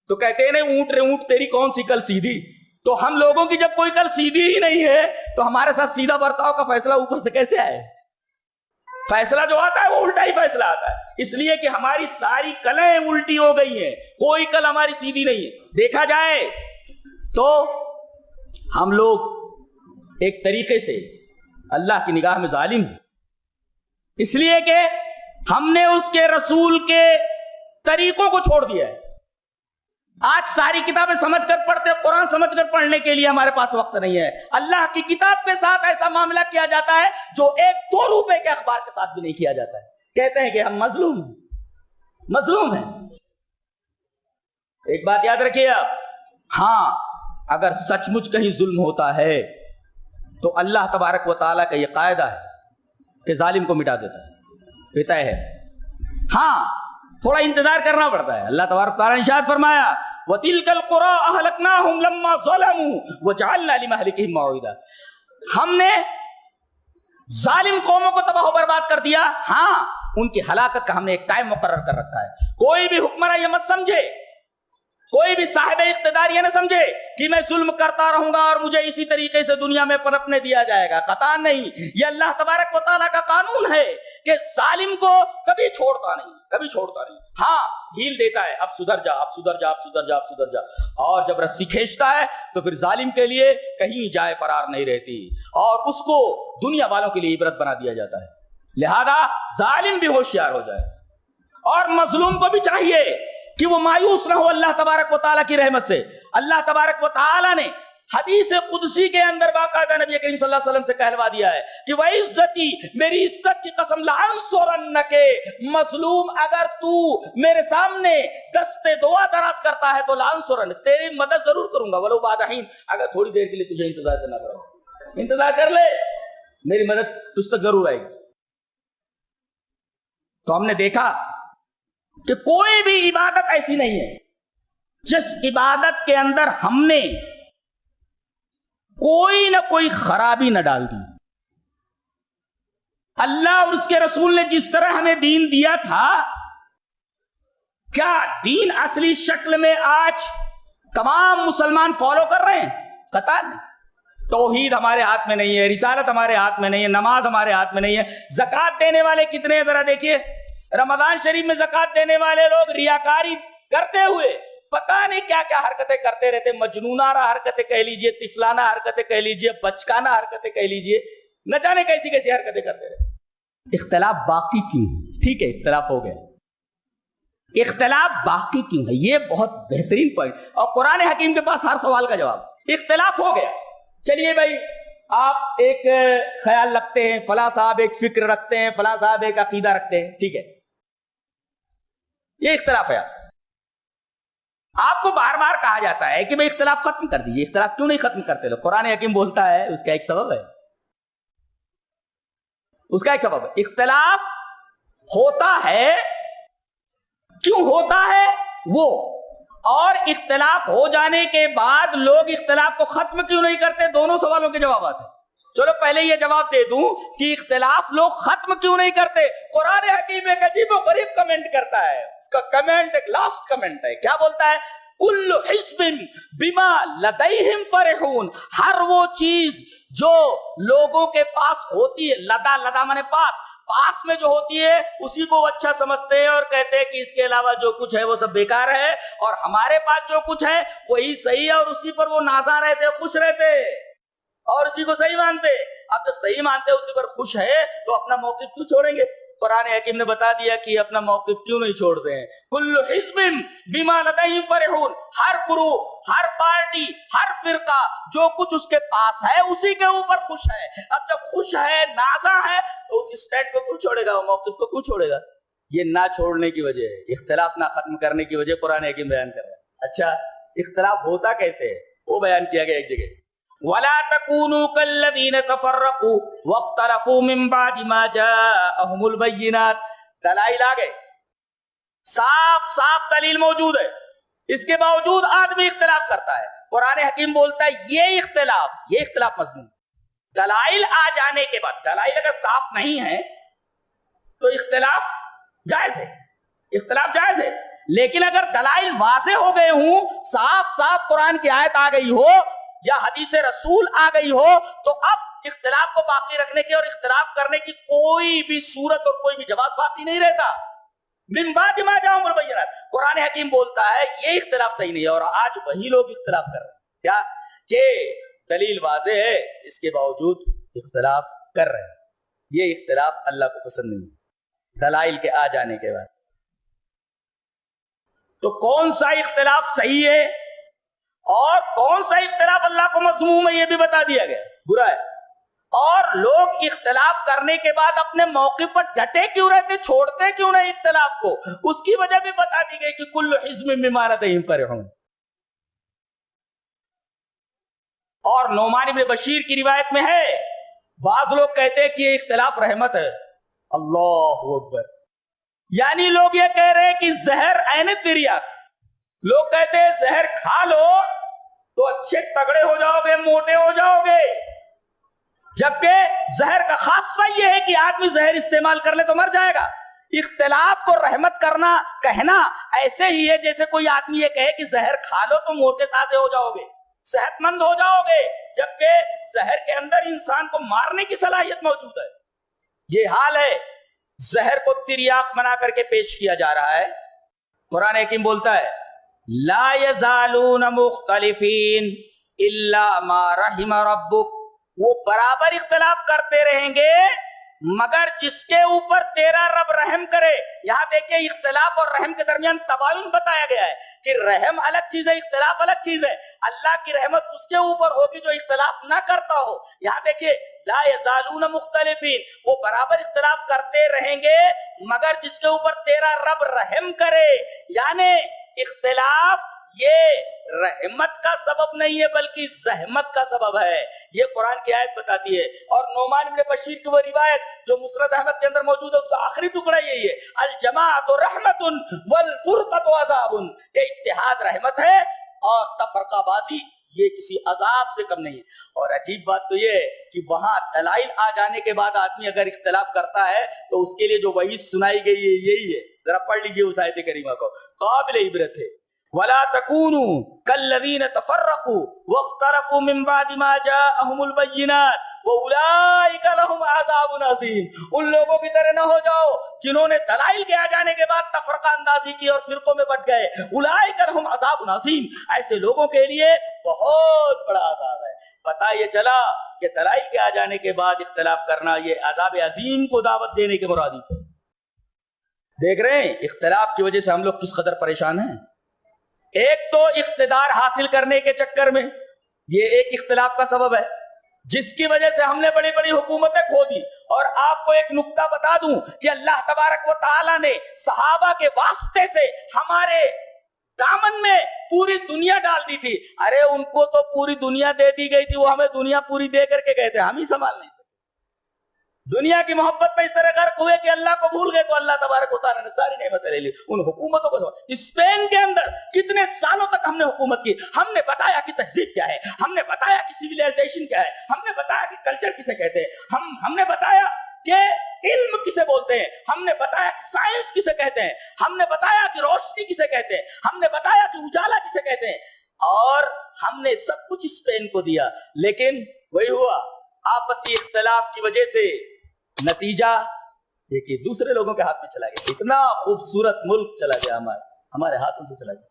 تو کہتے ہیں نہیں اونٹ تیری کون سی کل سیدھی. تو ہم لوگوں کی جب کوئی کل سیدھی ہی نہیں ہے تو ہمارے ساتھ سیدھا برتاؤ کا فیصلہ اوپر سے کیسے آئے؟ فیصلہ جو آتا ہے وہ الٹا ہی فیصلہ آتا ہے، اس لیے کہ ہماری ساری کلیں الٹی ہو گئی ہیں، کوئی کل ہماری سیدھی نہیں ہے. دیکھا جائے تو ہم لوگ ایک طریقے سے اللہ کی نگاہ میں ظالم ہیں، اس لیے کہ ہم نے اس کے رسول کے طریقوں کو چھوڑ دیا ہے. آج ساری کتابیں سمجھ کر پڑھتے، قرآن سمجھ کر پڑھنے کے لیے ہمارے پاس وقت نہیں ہے. اللہ کی کتاب کے ساتھ ایسا معاملہ کیا جاتا ہے جو 1-2 روپے کے اخبار کے ساتھ بھی نہیں کیا جاتا ہے. کہتے ہیں کہ ہم مظلوم ہیں. ایک بات یاد رکھیے آپ، ہاں اگر سچ مچ کہیں ظلم ہوتا ہے تو اللہ تبارک و تعالیٰ کا یہ قاعدہ ہے کہ ظالم کو مٹا دیتا ہے. ہاں تھوڑا انتظار کرنا پڑتا ہے. اللہ تبارک و تعالیٰ نے ارشاد فرمایا وَتِلْكَ الْقُرَىٰ أَهْلَكْنَاهُمْ لَمَّا ظَلَمُوا وَجَعَلْنَا لِمَهْلِكِهِمْ مَوْعِدًا. ہم نے ظالم قوموں کو تباہ و برباد کر دیا. ہاں ان کی ہلاکت کا ہم نے ایک ٹائم مقرر کر رکھا ہے. کوئی بھی حکمراں یہ مت سمجھے، کوئی بھی صاحب اقتدار یہ نہ سمجھے کہ میں ظلم کرتا رہوں گا اور مجھے اسی طریقے سے دنیا میں پنپنے دیا جائے گا. قطعاً نہیں. یہ اللہ تبارک و تعالیٰ کا قانون ہے کہ ظالم کو کبھی چھوڑتا نہیں. ہاں ڈھیل دیتا ہے، اب سدھر جا، اور جب رسی کھینچتا ہے تو پھر ظالم کے لیے کہیں جائے فرار نہیں رہتی اور اس کو دنیا والوں کے لیے عبرت بنا دیا جاتا ہے. لہذا ظالم بھی ہوشیار ہو جائے اور مظلوم کو بھی چاہیے کہ وہ مایوس نہ ہو اللہ تبارک و تعالیٰ کی رحمت سے. اللہ تبارک و تعالیٰ نے حدیث قدسی کے اندر باقاعدہ نبی کریم صلی اللہ علیہ وسلم سے کہلوا دیا ہے کہ وَعِزَّتِي، میری عزت کی قسم، لَأَنصُرَنَّكَ، مظلوم اگر تو میرے سامنے دست دعا دراز کرتا ہے تو لَأَنصُرَنَّكَ، تیری مدد ضرور کروں گا. وَلَوْ بَعْدَ حِينٍ، اگر تھوڑی دیر کے لیے تجھے انتظار کرنا پڑا، انتظار کر لے، میری مدد تجھ تک ضرور آئے گی. تو ہم نے دیکھا کہ کوئی بھی عبادت ایسی نہیں ہے جس عبادت کے اندر ہم نے کوئی نہ کوئی خرابی نہ ڈال دی. اللہ اور اس کے رسول نے جس طرح ہمیں دین دیا تھا، کیا دین اصلی شکل میں آج تمام مسلمان فالو کر رہے ہیں؟ قطعاً نہیں. توحید ہمارے ہاتھ میں نہیں ہے، رسالت ہمارے ہاتھ میں نہیں ہے، نماز ہمارے ہاتھ میں نہیں ہے. زکوٰۃ دینے والے کتنے ہیں ذرا دیکھیے. رمضان شریف میں زکوٰۃ دینے والے لوگ ریاکاری کرتے ہوئے پتہ نہیں کیا کیا حرکتیں کرتے رہتے، مجنونانہ حرکتیں کہہ لیجئے، طفلانہ حرکتیں کہہ لیجئے، بچکانہ حرکتیں کہہ لیجئے، نہ جانے کیسی کیسی حرکتیں کرتے رہتے. اختلاف باقی کیوں؟ ٹھیک ہے اختلاف ہو گیا، اختلاف باقی کیوں ہے؟ یہ بہت بہترین پوائنٹ، اور قرآن حکیم کے پاس ہر سوال کا جواب. اختلاف ہو گیا، چلیے بھائی آپ ایک خیال رکھتے ہیں، فلاں صاحب ایک فکر رکھتے ہیں، فلاں صاحب ایک عقیدہ رکھتے ہیں، ٹھیک ہے، یہ اختلاف ہے. آپ کو بار بار کہا جاتا ہے کہ بھئی اختلاف ختم کر دیجئے. اختلاف کیوں نہیں ختم کرتے لوگ؟ قرآن حکیم بولتا ہے اس کا ایک سبب ہے، اس کا ایک سبب ہے. اختلاف ہوتا ہے، کیوں ہوتا ہے وہ، اور اختلاف ہو جانے کے بعد لوگ اختلاف کو ختم کیوں نہیں کرتے، دونوں سوالوں کے جوابات ہیں. چلو پہلے یہ جواب دے دوں کہ اختلاف لوگ ختم کیوں نہیں کرتے. قرآن حکیم ایک عجیب و غریب کمنٹ کرتا ہے. اس کا کمنٹ ایک لاسٹ کمنٹ ہے. کیا بولتا ہے؟ کل حزب بما لدیہم فرحون. ہر وہ چیز جو لوگوں کے پاس ہوتی ہے، لدا مانے پاس میں جو ہوتی ہے اسی کو اچھا سمجھتے ہیں اور کہتے ہیں کہ اس کے علاوہ جو کچھ ہے وہ سب بیکار ہے، اور ہمارے پاس جو کچھ ہے وہی صحیح ہے، اور اسی پر وہ نازاں رہتے، خوش رہتے اور اسی کو صحیح مانتے. اب جب صحیح مانتے اسی پر خوش ہے تو اپنا موقف کیوں چھوڑیں گے؟ قرآن حکیم نے بتا دیا کہ اپنا موقف کیوں نہیں چھوڑتے ہیں. کل حزب بما لدیہم فرحون. ہر گروہ، ہر پارٹی، ہر فرقہ جو کچھ اس کے پاس ہے اسی کے اوپر خوش ہے. اب جب خوش ہے، نازاں ہے، تو اس اسٹینڈ کو کیوں چھوڑے گا، وہ موقف کو کیوں چھوڑے گا؟ یہ نہ چھوڑنے کی وجہ ہے، اختلاف نہ ختم کرنے کی وجہ قرآن حکیم بیان کر رہا ہے. اچھا اختلاف ہوتا کیسے ہے وہ بیان کیا گیا ایک جگہ. وَلَا تَكُونُوا كَالَّذِينَ تَفَرَّقُوا وَاخْتَلَفُوا مِن بَعْدِ مَا جَاءَهُمُ الْبَيِّنَاتُ. دلائل آ گئے، صاف دلیل موجود ہے، اس کے باوجود آدمی اختلاف کرتا ہے. قرآن حکیم بولتا ہے یہ اختلاف مضمون. دلائل آ جانے کے بعد، دلائل اگر صاف نہیں ہے تو اختلاف جائز ہے، اختلاف جائز ہے. لیکن اگر دلائل واضح ہو گئے ہوں، صاف قرآن کی آیت آ گئی ہو یا حدیث رسول آ گئی ہو، تو اب اختلاف کو باقی رکھنے کے اور اختلاف کرنے کی کوئی بھی صورت اور کوئی بھی جواز باقی نہیں رہتا. من بعد ما جاءہم البینات. قرآن حکیم بولتا ہے یہ اختلاف صحیح نہیں ہے، اور آج وہی لوگ اختلاف کر رہے ہیں. کیا کہ دلیل واضح ہے اس کے باوجود اختلاف کر رہے ہیں. یہ اختلاف اللہ کو پسند نہیں ہے دلائل کے آ جانے کے بعد. تو کون سا اختلاف صحیح ہے اور کون سا اختلاف اللہ کو مذموم ہے یہ بھی بتا دیا گیا، برا ہے. اور لوگ اختلاف کرنے کے بعد اپنے موقع پر ڈٹے کیوں رہتے، چھوڑتے کیوں نہیں اختلاف کو، اس کی وجہ بھی بتا دی گئی کہ کل حزب بما لدیہم فرحون. اور نعمان بن بشیر کی روایت میں ہے، بعض لوگ کہتے ہیں کہ یہ اختلاف رحمت ہے. اللہ اکبر. یعنی لوگ یہ کہہ رہے ہیں کہ زہر عین تریاک. لوگ کہتے ہیں زہر کھا لو تو اچھے تگڑے ہو جاؤ گے، موٹے ہو جاؤ گے، جبکہ زہر کا خاصہ یہ ہے کہ آدمی زہر استعمال کر لے تو مر جائے گا. اختلاف کو رحمت کرنا، کہنا ایسے ہی ہے جیسے کوئی آدمی یہ کہے کہ زہر کھا لو تو موٹے تازے ہو جاؤ گے، صحت مند ہو جاؤ گے، جبکہ زہر کے اندر انسان کو مارنے کی صلاحیت موجود ہے. یہ حال ہے. زہر کو تریاک بنا کر کے پیش کیا جا رہا ہے. قرآن حکیم بولتا ہے لا یزالون مختلفین الا ما رحم ربک. وہ برابر اختلاف کرتے رہیں گے مگر جس کے اوپر تیرا رب رحم کرے. یہاں دیکھیں اختلاف اور رحم کے درمیان تباین بتایا گیا ہے کہ رحم الگ چیز ہے، اختلاف الگ چیز ہے. اللہ کی رحمت اس کے اوپر ہوگی جو اختلاف نہ کرتا ہو. یہاں دیکھیے لا یزالون مختلفین، وہ برابر اختلاف کرتے رہیں گے مگر جس کے اوپر تیرا رب رحم کرے. یعنی اختلاف یہ رحمت کا سبب نہیں ہے بلکہ زحمت کا سبب ہے. یہ قرآن کی آیت بتاتی ہے. اور نعمان بن بشیر کی وہ روایت جو مسند احمد کے اندر موجود ہے اس کا آخری ٹکڑا یہی ہے الجماعت رحمت والفرقۃ عذاب، کہ اتحاد رحمت ہے اور تفرقہ بازی یہ کسی عذاب سے کم نہیں ہے. اور عجیب بات تو یہ ہے کہ وہاں دلائل آ جانے کے بعد آدمی اگر اختلاف کرتا ہے تو اس کے لیے جو وحی سنائی گئی ہے یہی ہے. ذرا پڑھ لیجئے اس آیت کریمہ کو، قابل عبرت ہے. وَلَا تَكُونُوا كَالَّذِينَ تَفَرَّقُوا وَاخْتَلَفُوا مِن بَعْدِ مَا جَاءَهُمُ الْبَيِّنَاتُ وَأُولَٰئِكَ لَهُمْ عَذَابٌ عَظِيمٌ. ان لوگوں کی طرح نہ ہو جاؤ جنہوں نے دلائل کے آ جانے کے بعد تفرقہ اندازی کی اور فرقوں میں بٹ گئے. أُولَٰئِكَ لَهُمْ عَذَابٌ عَظِيمٌ. ایسے لوگوں کے لیے بہت بڑا عذاب ہے. پتہ یہ چلا کہ دلائل کے آ جانے کے بعد اختلاف کرنا یہ عذاب عظیم کو دعوت دینے کے مرادف ہے. دیکھ رہے ہیں اختلاف کی وجہ سے ہم لوگ کس قدر پریشان ہیں. ایک تو اقتدار حاصل کرنے کے چکر میں یہ ایک اختلاف کا سبب ہے. جس کی وجہ سے ہم نے بڑی بڑی حکومتیں کھو دی. اور آپ کو ایک نکتہ بتا دوں کہ اللہ تبارک و تعالیٰ نے صحابہ کے واسطے سے ہمارے دامن میں پوری دنیا ڈال دی تھی. ارے ان کو تو پوری دنیا دے دی گئی تھی, وہ ہمیں دنیا پوری دے کر کے گئے تھے, ہم ہی سنبھال نہیں سکتے. دنیا کی محبت میں اس طرح غرق ہوئے کہ اللہ کو بھول گئے, تو اللہ تبارک و تعالیٰ نے ساری نعمتیں لے لی. ان حکومتوں کو اسپین کے اندر کتنے سالوں تک ہم نے حکومت کی, ہم نے بتایا کہ تہذیب کیا ہے, ہم نے بتایا کہ سیویلائزیشن کیا ہے, ہم نے بتایا کہ کلچر کسے کہتے ہیں, ہم نے بتایا کہ علم کسے بولتے ہیں, ہم نے بتایا کہ سائنس کسے کہتے ہیں, ہم نے بتایا کہ روشنی کسے کہتے ہیں, ہم نے بتایا کہ اجالا کسے کہتے ہیں, اور ہم نے سب کچھ اسپین کو دیا. لیکن وہی ہوا, آپسی اختلاف کی وجہ سے نتیجہ دیکھیے دوسرے لوگوں کے ہاتھ میں چلا گیا. اتنا خوبصورت ملک چلا گیا, ہمارے ہاتھوں سے چلا گیا,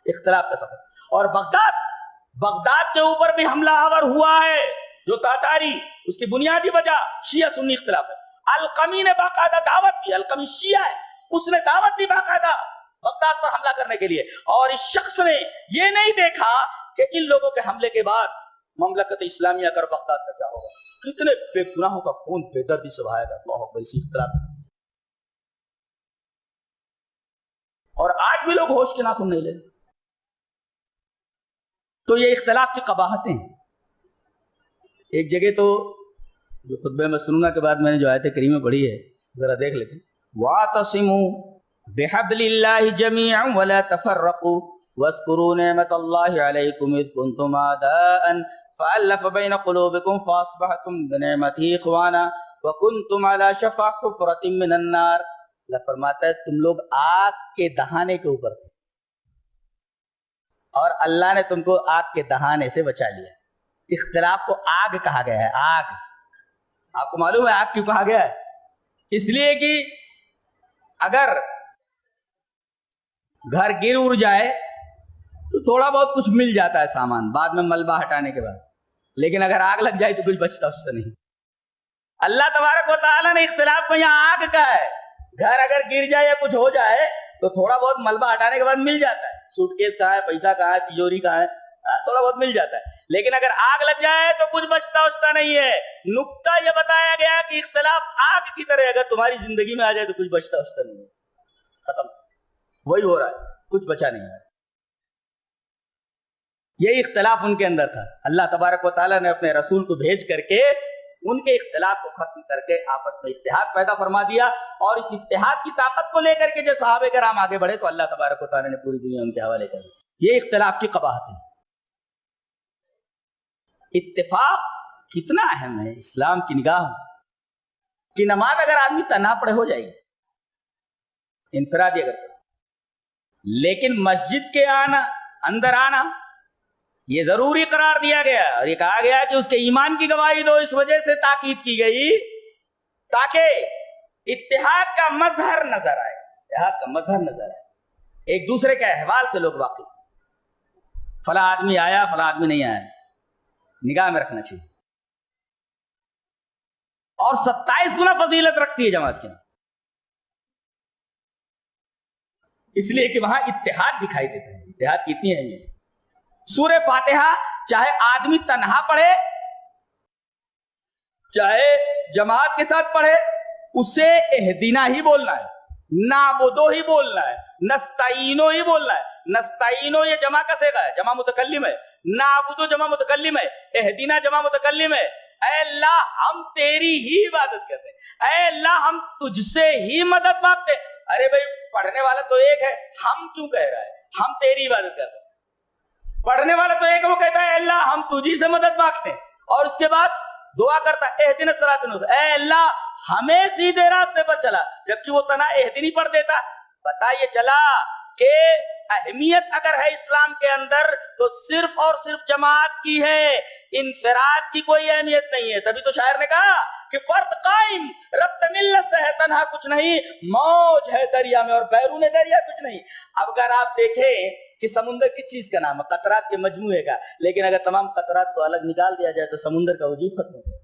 اختلاف کا سفر. اور بغداد کے اوپر بھی حملہ آور ہوا ہے, جو تاتاری, اس کی بنیادی وجہ شیعہ سنی اختلاف ہے. القمی نے باقاعدہ دعوت دی, القمی شیعہ ہے, اس نے دعوت دی باقاعدہ بغداد پر حملہ کرنے کے لیے. اور اس شخص نے یہ نہیں دیکھا کہ ان لوگوں کے حملے کے بعد مملکت اسلامیہ کر بغداد کا کیا ہوگا, کتنے بے گناہوں کا خون بے دردی سے بہایا گیا. اللہ اکبر, اسی اختلاف. اور آج بھی لوگ ہوش کے ناخن نہیں لے. تو یہ اختلاف کی قباحتیں ہیں. ایک جگہ تو جو خطبہ مسنونہ کے بعد میں نے جو آیت کریمہ پڑھی ہے ذرا دیکھ لیتے ہیں. وَاعْتَصِمُوا بِحَبْلِ اللَّهِ جَمِيعًا وَلَا تَفَرَّقُوا وَاذْكُرُوا نِعْمَةَ اللَّهِ عَلَيْكُمْ إِذْ كُنْتُمْ أَعْدَاءً فَأَلَّفَ بَيْنَ قُلُوبِكُمْ فَأَصْبَحْتُمْ بِنِعْمَتِهِ إِخْوَانًا وَكُنْتُمْ عَلَى شَفَا حُفْرَةٍ مِّنَ النَّارِ. اللہ فرماتا ہے تم لوگ آگ کے دہانے کے اوپر تھے اور اللہ نے تم کو آگ کے دہانے سے بچا لیا. اختلاف کو آگ کہا گیا ہے. آگ, آپ کو معلوم ہے آگ کیوں کہا گیا ہے؟ اس لیے کہ اگر گھر گر اڑ جائے تو تھوڑا بہت کچھ مل جاتا ہے سامان بعد میں ملبہ ہٹانے کے بعد, لیکن اگر آگ لگ جائے تو کچھ بچتا اس سے نہیں. اللہ تبارک و تعالیٰ نے اختلاف کو یہاں آگ کہا ہے. گھر اگر گر جائے یا کچھ ہو جائے تو تھوڑا بہت ملبہ ہٹانے کے بعد مل جاتا ہے. سوٹ کیس کہاں ہے, پیسہ کہاں ہے, تجوری کہاں ہے, تھوڑا بہت مل جاتا ہے. لیکن اگر آگ لگ جائے تو کچھ بچتا نہیں ہے. نکتہ یہ بتایا گیا کہ اختلاف آگ کی طرح اگر تمہاری زندگی میں آ جائے تو کچھ بچتا نہیں ہے, ختم. وہی ہو رہا ہے, کچھ بچا نہیں ہے. یہی اختلاف ان کے اندر تھا. اللہ تبارک و تعالیٰ نے اپنے رسول کو بھیج کر کے ان کے اختلاف کو ختم کر کے آپس میں اتحاد پیدا فرما دیا. اور اس اتحاد کی طاقت کو لے کر کے جو صحابہ کرام آگے بڑھے تو اللہ تبارک و تعالیٰ نے پوری دنیا ان کے حوالے کر دی. یہ اختلاف کی قباحت ہے. اتفاق کتنا اہم ہے اسلام کی نگاہ کہ نماز اگر آدمی تنہا پڑھے ہو جائے گی, انفرادی اگر پڑھے, لیکن مسجد کے اندر آنا یہ ضروری قرار دیا گیا. اور یہ کہا گیا کہ اس کے ایمان کی گواہی دو. اس وجہ سے تاکید کی گئی تاکہ اتحاد کا مظہر نظر آئے, اتحاد کا مظہر نظر آئے, ایک دوسرے کے احوال سے لوگ واقف. فلاں آدمی آیا, فلاں آدمی نہیں آیا, نگاہ میں رکھنا چاہیے. اور 27 گنا فضیلت رکھتی ہے جماعت کی, اس لیے کہ وہاں اتحاد دکھائی دیتا ہے. اتحاد کی اتنی اہمیت. سورہ فاتحہ چاہے آدمی تنہا پڑھے چاہے جماعت کے ساتھ پڑھے, اسے اہدنا ہی بولنا ہے, نعبدو ہی بولنا ہے, نستعینو ہی بولنا ہے. نستعینو یہ جمع کا صیغہ ہے, جمع متکلم ہے. نعبدو جمع متکلم ہے. اہدنا جمع متکلم ہے. اے اللہ ہم تیری ہی عبادت کرتے ہیں, اے اللہ ہم تجھ سے ہی مدد مانگتے ہیں. ارے بھائی پڑھنے والا تو ایک ہے, ہم کیوں کہہ رہا ہے ہم تیری عبادت کرتے ہیں؟ پڑھنے والا تو ایک ہے, وہ کہتا ہے اے اللہ ہم تجھی سے مدد مانگتے ہیں, اور اس کے بعد دعا کرتا ہے اہدنا الصراط المستقیم, اے اللہ ہمیں سیدھے راستے پر چلا. جبکہ وہ تنہا اہدنی پڑھ دیتا. پتہ یہ چلا کہ اہمیت اگر ہے اسلام کے اندر تو صرف اور صرف جماعت کی ہے, انفراد کی کوئی اہمیت نہیں ہے. تبھی تو شاعر نے کہا کہ فرد قائم ربط ملت سے ہے, تنہا کچھ نہیں, موج ہے دریا میں اور بیرون دریا کچھ نہیں. اب اگر آپ دیکھیں کہ سمندر کس چیز کا نام ہے, قطرات کے مجموعے کا, لیکن اگر تمام قطرات کو الگ نکال دیا جائے تو سمندر کا وجود ختم ہو جائے.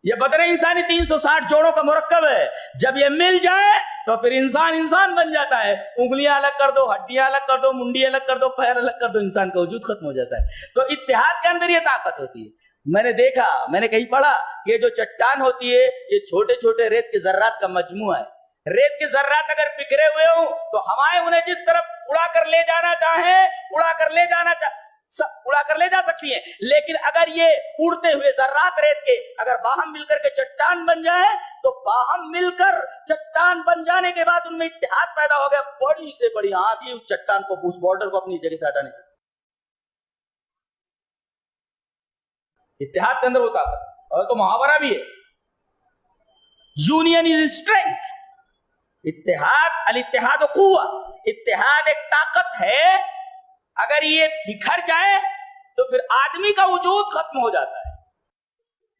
یہ بدن انسانی 360 جوڑوں کا مرکب ہے. جب یہ مل جائے تو پھر انسان بن جاتا ہے. انگلیاں الگ کر دو, ہڈیاں الگ کر دو, منڈی الگ کر دو, پیر الگ کر دو, انسان کا وجود ختم ہو جاتا ہے. تو اتحاد کے اندر یہ طاقت ہوتی ہے. میں نے دیکھا، میں نے کہیں پڑھا کہ یہ جو چٹان ہوتی ہے یہ چھوٹے چھوٹے ریت کے ذرات کا مجموعہ ہے۔ ریت کے ذرات اگر بکھرے ہوئے ہوں تو ہوائیں انہیں جس طرف اڑا کر لے جانا چاہیں اڑا کر لے جا سکتی ہیں، لیکن اگر یہ اڑتے ہوئے ذرات ریت کے اگر باہم مل کر کے چٹان بن جائیں تو باہم مل کر چٹان بن جانے کے بعد ان میں اتحاد پیدا ہو گیا، بڑی سے بڑی آندھی اس چٹان کو، اس بارڈر کو اپنی جگہ سے ہٹا نہیں سکتی۔ اتحاد کے اندر وہ طاقت، اور تو محاورہ بھی ہے، یونین از اسٹرینتھ، اتحاد، الاتحاد قوہ، اتحاد ایک طاقت ہے، اگر یہ بکھر جائے تو پھر آدمی کا وجود ختم ہو جاتا ہے،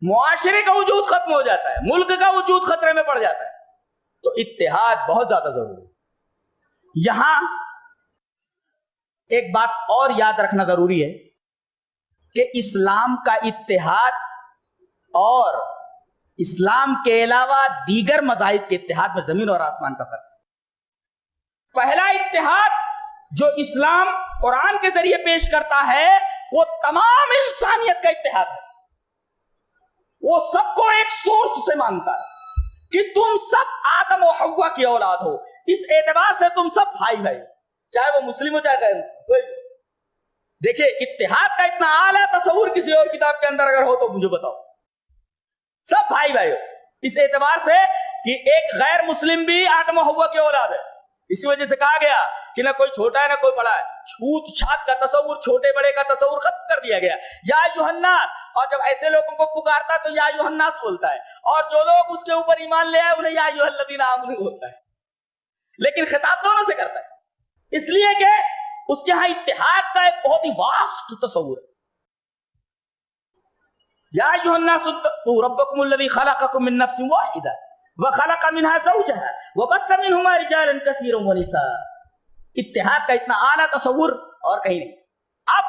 معاشرے کا وجود ختم ہو جاتا ہے، ملک کا وجود خطرے میں پڑ جاتا ہے، تو اتحاد بہت زیادہ ضروری ہے۔ یہاں ایک بات اور یاد رکھنا ضروری ہے کہ اسلام کا اتحاد اور اسلام کے علاوہ دیگر مذاہب کے اتحاد میں زمین اور آسمان کا فرق ہے۔ پہلا اتحاد جو اسلام قرآن کے ذریعے پیش کرتا ہے وہ تمام انسانیت کا اتحاد ہے، وہ سب کو ایک سورس سے مانتا ہے کہ تم سب آدم و حوا کی اولاد ہو، اس اعتبار سے تم سب بھائی بھائی، چاہے وہ مسلم ہو چاہے غیر مسلم، کوئی بھی۔ دیکھیں اتحاد کا اتنا اعلیٰ تصور کسی اور کتاب کے اندر اگر ہو تو مجھے بتاؤ، سب بھائی بھائی ہو، اس اعتبار سے کہ ایک غیر مسلم بھی آدم و حوا کی اولاد ہے، اسی وجہ سے کہا گیا کہ نہ کوئی چھوٹا ہے نہ کوئی بڑا ہے، چھوت چھات کا تصور، چھوٹے بڑے کا تصور ختم کر دیا گیا، یا یوحناس، اور جب ایسے لوگوں کو پکارتا تو یا یوحناس بولتا ہے، اور جو لوگ اس کے اوپر ایمان لے آئے انہیں یا ایھا الذین آمنوا بولتا ہے، لیکن خطاب دونوں سے کرتا ہے، اس لیے کہ اس کے ہاں اتحاد کا ایک بہت ہی واسٹ تصور ہے۔ یا ایھا الناس اتقوا ربکم الذی خلقکم من نفس واحدہ وخلق منها زوجها وبث منهما رجالا كثيرا ونساء۔ اتحاد کا اتنا اعلیٰ تصور اور کہیں نہیں۔ اب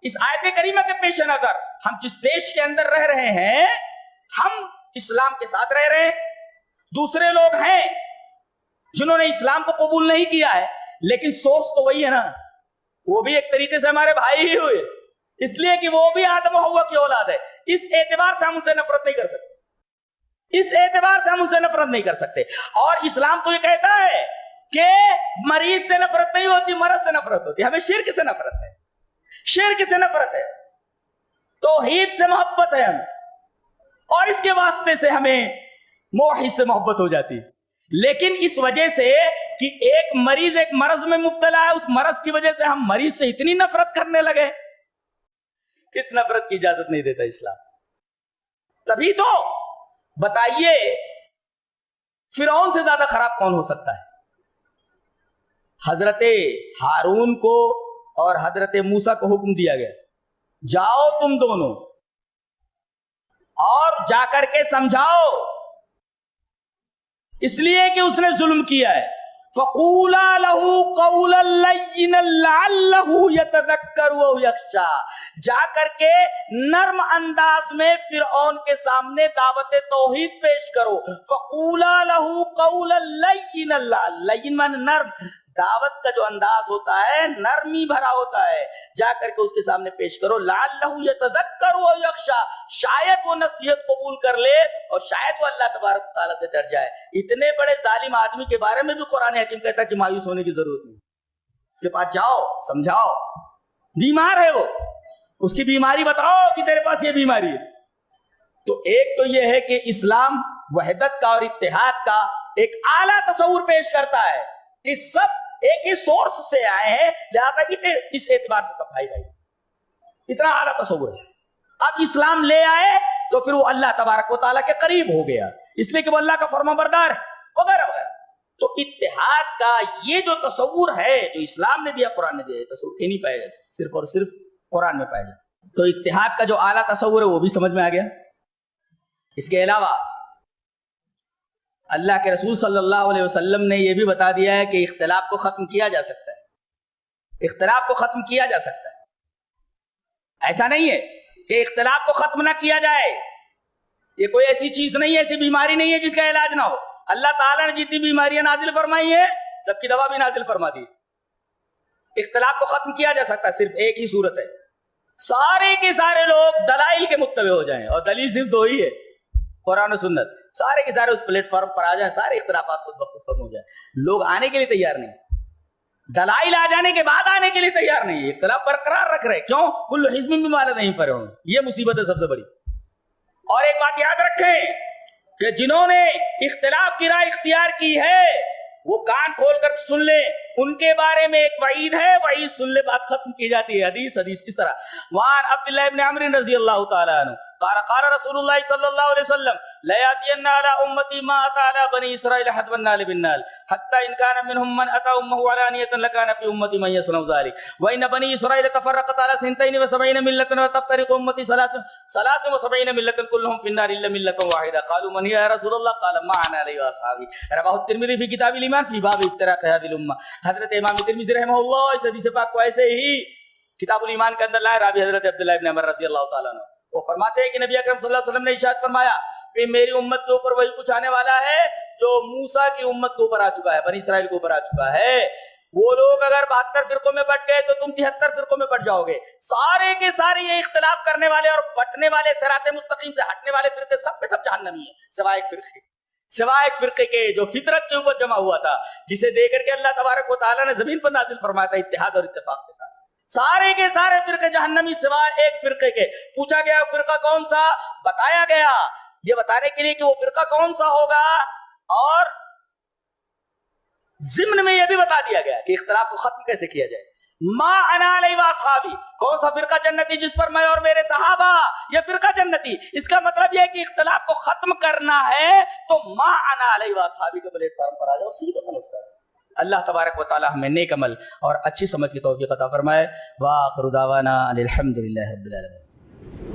اس آیت کریمہ کے پیش نظر ہم جس دیش کے اندر رہ رہے ہیں، ہم اسلام کے ساتھ رہ رہے ہیں، دوسرے لوگ ہیں جنہوں نے اسلام کو قبول نہیں کیا ہے، لیکن سورس تو وہی ہے نا، وہ بھی ایک طریقے سے ہمارے بھائی ہی ہوئے، اس لیے کہ وہ بھی آدم و حوا کی اولاد ہے، اس اعتبار سے ہم ان سے نفرت نہیں کر سکتے، اس اعتبار سے ہم ان سے نفرت نہیں کر سکتے۔ اور اسلام تو یہ کہتا ہے کہ مریض سے نفرت نہیں ہوتی، مرض سے نفرت ہوتی ہے، ہمیں شرک سے نفرت ہے، شرک سے نفرت ہے، توحید سے محبت ہے ہمیں، اور اس کے واسطے سے ہمیں موحد سے محبت ہو جاتی ہے۔ لیکن اس وجہ سے کہ ایک مریض ایک مرض میں مبتلا ہے، اس مرض کی وجہ سے ہم مریض سے اتنی نفرت کرنے لگے، اس نفرت کی اجازت نہیں دیتا اسلام۔ تبھی تو بتائیے فرعون سے زیادہ خراب کون ہو سکتا ہے؟ حضرت ہارون کو اور حضرت موسیٰ کو حکم دیا گیا، جاؤ تم دونوں اور جا کر کے سمجھاؤ، اس لیے کہ اس نے ظلم کیا ہے، فَقُولَا لَهُ قَوْلًا لَيِّنًا لَعَلَّهُ يَتَذَكَّرُ أَوْ يَخْشَىٰ، جا کر کے نرم انداز میں فرعون کے سامنے دعوت توحید پیش کرو، فَقُولَا لَهُ قَوْلًا لَيِّنًا، لَيِّن معنی نرم، دعوت کا جو انداز ہوتا ہے نرمی بھرا ہوتا ہے، جا کر کے اس کے سامنے پیش کرو، لَعَلَّهُ يَتَذَكَّرُ أَوْ يَخْشَىٰ، شاید وہ نصیحت قبول کر لے اور شاید وہ اللہ تبارک و تعالیٰ سے ڈر جائے۔ اتنے بڑے ظالم آدمی کے بارے میں بھی قرآن حکیم کہتا ہے کہ مایوس ہونے کی ضرورت نہیں، اس کے پاس جاؤ سمجھاؤ، بیمار ہے وہ، اس کی بیماری بتاؤ کہ تیرے پاس یہ بیماری ہے۔ تو ایک تو یہ ہے کہ اسلام وحدت کا اور اتحاد کا ایک اعلیٰ تصور پیش کرتا ہے کہ سب ایک ہی سورس سے آئے ہیں، لہذا کہ اس اعتبار سے سب بھائی بھائی، اتنا اعلیٰ تصور ہے۔ اب اسلام لے آئے تو پھر وہ اللہ تبارک و تعالیٰ کے قریب ہو گیا، اس لیے کہ وہ اللہ کا فرما بردار ہے وغیرہ وغیرہ۔ تو اتحاد کا یہ جو تصور ہے جو اسلام نے دیا، قرآن نے دیا، تصور کہیں نہیں پائے گا، صرف اور صرف قرآن میں پائے گا۔ تو اتحاد کا جو اعلیٰ تصور ہے وہ بھی سمجھ میں آ گیا۔ اس کے علاوہ اللہ کے رسول صلی اللہ علیہ وسلم نے یہ بھی بتا دیا ہے کہ اختلاف کو ختم کیا جا سکتا ہے، اختلاف کو ختم کیا جا سکتا ہے، ایسا نہیں ہے کہ اختلاف کو ختم نہ کیا جائے، یہ کوئی ایسی چیز نہیں ہے، ایسی بیماری نہیں ہے جس کا علاج نہ ہو۔ اللہ تعالیٰ نے جتنی بیماریاں نازل فرمائی ہیں سب کی دوا بھی نازل فرما دی۔ اختلاف کو ختم کیا جا سکتا ہے، صرف ایک ہی صورت ہے سارے کے سارے لوگ دلائل کے متبع ہو جائیں، اور دلیل صرف دو ہی ہے، قرآن و سنت، سارے کے سارے اس پلیٹ فارم پر آ جائیں، سارے اختلافات خود بخود ختم ہو جائیں. لوگ آنے کے لیے تیار نہیں، دلائل آ جانے کے بعد آنے کے لیے تیار نہیں، اختلاف برقرار رکھ رہے. کیوں؟ کل حزب بما لدیہم فرحون. یہ مصیبت ہے سب سے بڑی. اور ایک بات یاد رکھیں کہ جنہوں نے اختلاف کی رائے اختیار کی ہے وہ کان کھول کر سن لے، ان کے بارے میں ایک وعید ہے، وعید سن لے بات ختم کی جاتی ہے. حدیث اس طرح. وعن عبداللہ ابن عمرو رضی اللہ تعالی عنہ قال قال رسول اللہ صلی اللہ علیہ وسلم لا ياتين على امتي ما اتى على بني اسرائيل حتى النال بالنال حتى ان كان منهم من اتى امه علانية لكان في امتي من يصنع ذلك وان بني اسرائيل تفرقت على 72 ملة وتفترق امتي 73 ملة كلهم في النار الا ملة واحدة قالوا من هي يا رسول الله قال معنا علي واصحابي. رواه الترمذي في كتاب الايمان في باب افتراق هذه الامة. حضرت امام ترمذی رحمہ اللہ اس حدیث پاک کو ایسے ہی کتاب الایمان کے اندر لائے. راوی حضرت عبداللہ ابن عمر رضی اللہ تعالیٰ عنہ وہ فرماتے ہیں کہ نبی اکرم صلی اللہ علیہ وسلم نے ارشاد فرمایا کہ میری امت کے اوپر وہی کچھ آنے والا ہے جو موسیٰ کی امت کے اوپر آ چکا ہے، بنی اسرائیل کے اوپر آ چکا ہے. وہ لوگ اگر 72 فرقوں میں بٹ گئے تو تم 73 فرقوں میں بٹ جاؤ گے. سارے کے سارے یہ اختلاف کرنے والے اور بٹنے والے صراط مستقیم سے ہٹنے والے فرقے سب کے سب جہنمی ہیں سوائے ایک فرقے کے جو فطرت کے اوپر جمع ہوا تھا، جسے دے کر کے اللہ تبارک و تعالیٰ نے زمین پر نازل فرمایا تھا اتحاد اور اتفاق کے ساتھ. سارے کے سارے فرقے جہنمی سوائے ایک فرقے کے. پوچھا گیا فرقہ کون سا؟ بتایا گیا یہ بتانے کے لیے کہ وہ فرقہ کون سا ہوگا، اور ضمن میں یہ بھی بتا دیا گیا کہ اختلاف کو ختم کیسے کیا جائے. ما انا علیہ واصحابی، کون سا فرقہ جنتی جس پر میں اور میرے صحابہ، یہ فرقہ جنتی. اس کا مطلب یہ ہے کہ اختلاف کو ختم کرنا ہے تو ما انا علیہ واصحابی کے پلیٹ فارم پر آ جاؤ، سیدھا سمجھ کر. اللہ تبارک و تعالی ہمیں نیک عمل اور اچھی سمجھ کی توفیق عطا فرمائے. وآخر دعوانا الحمدللہ رب العالمین.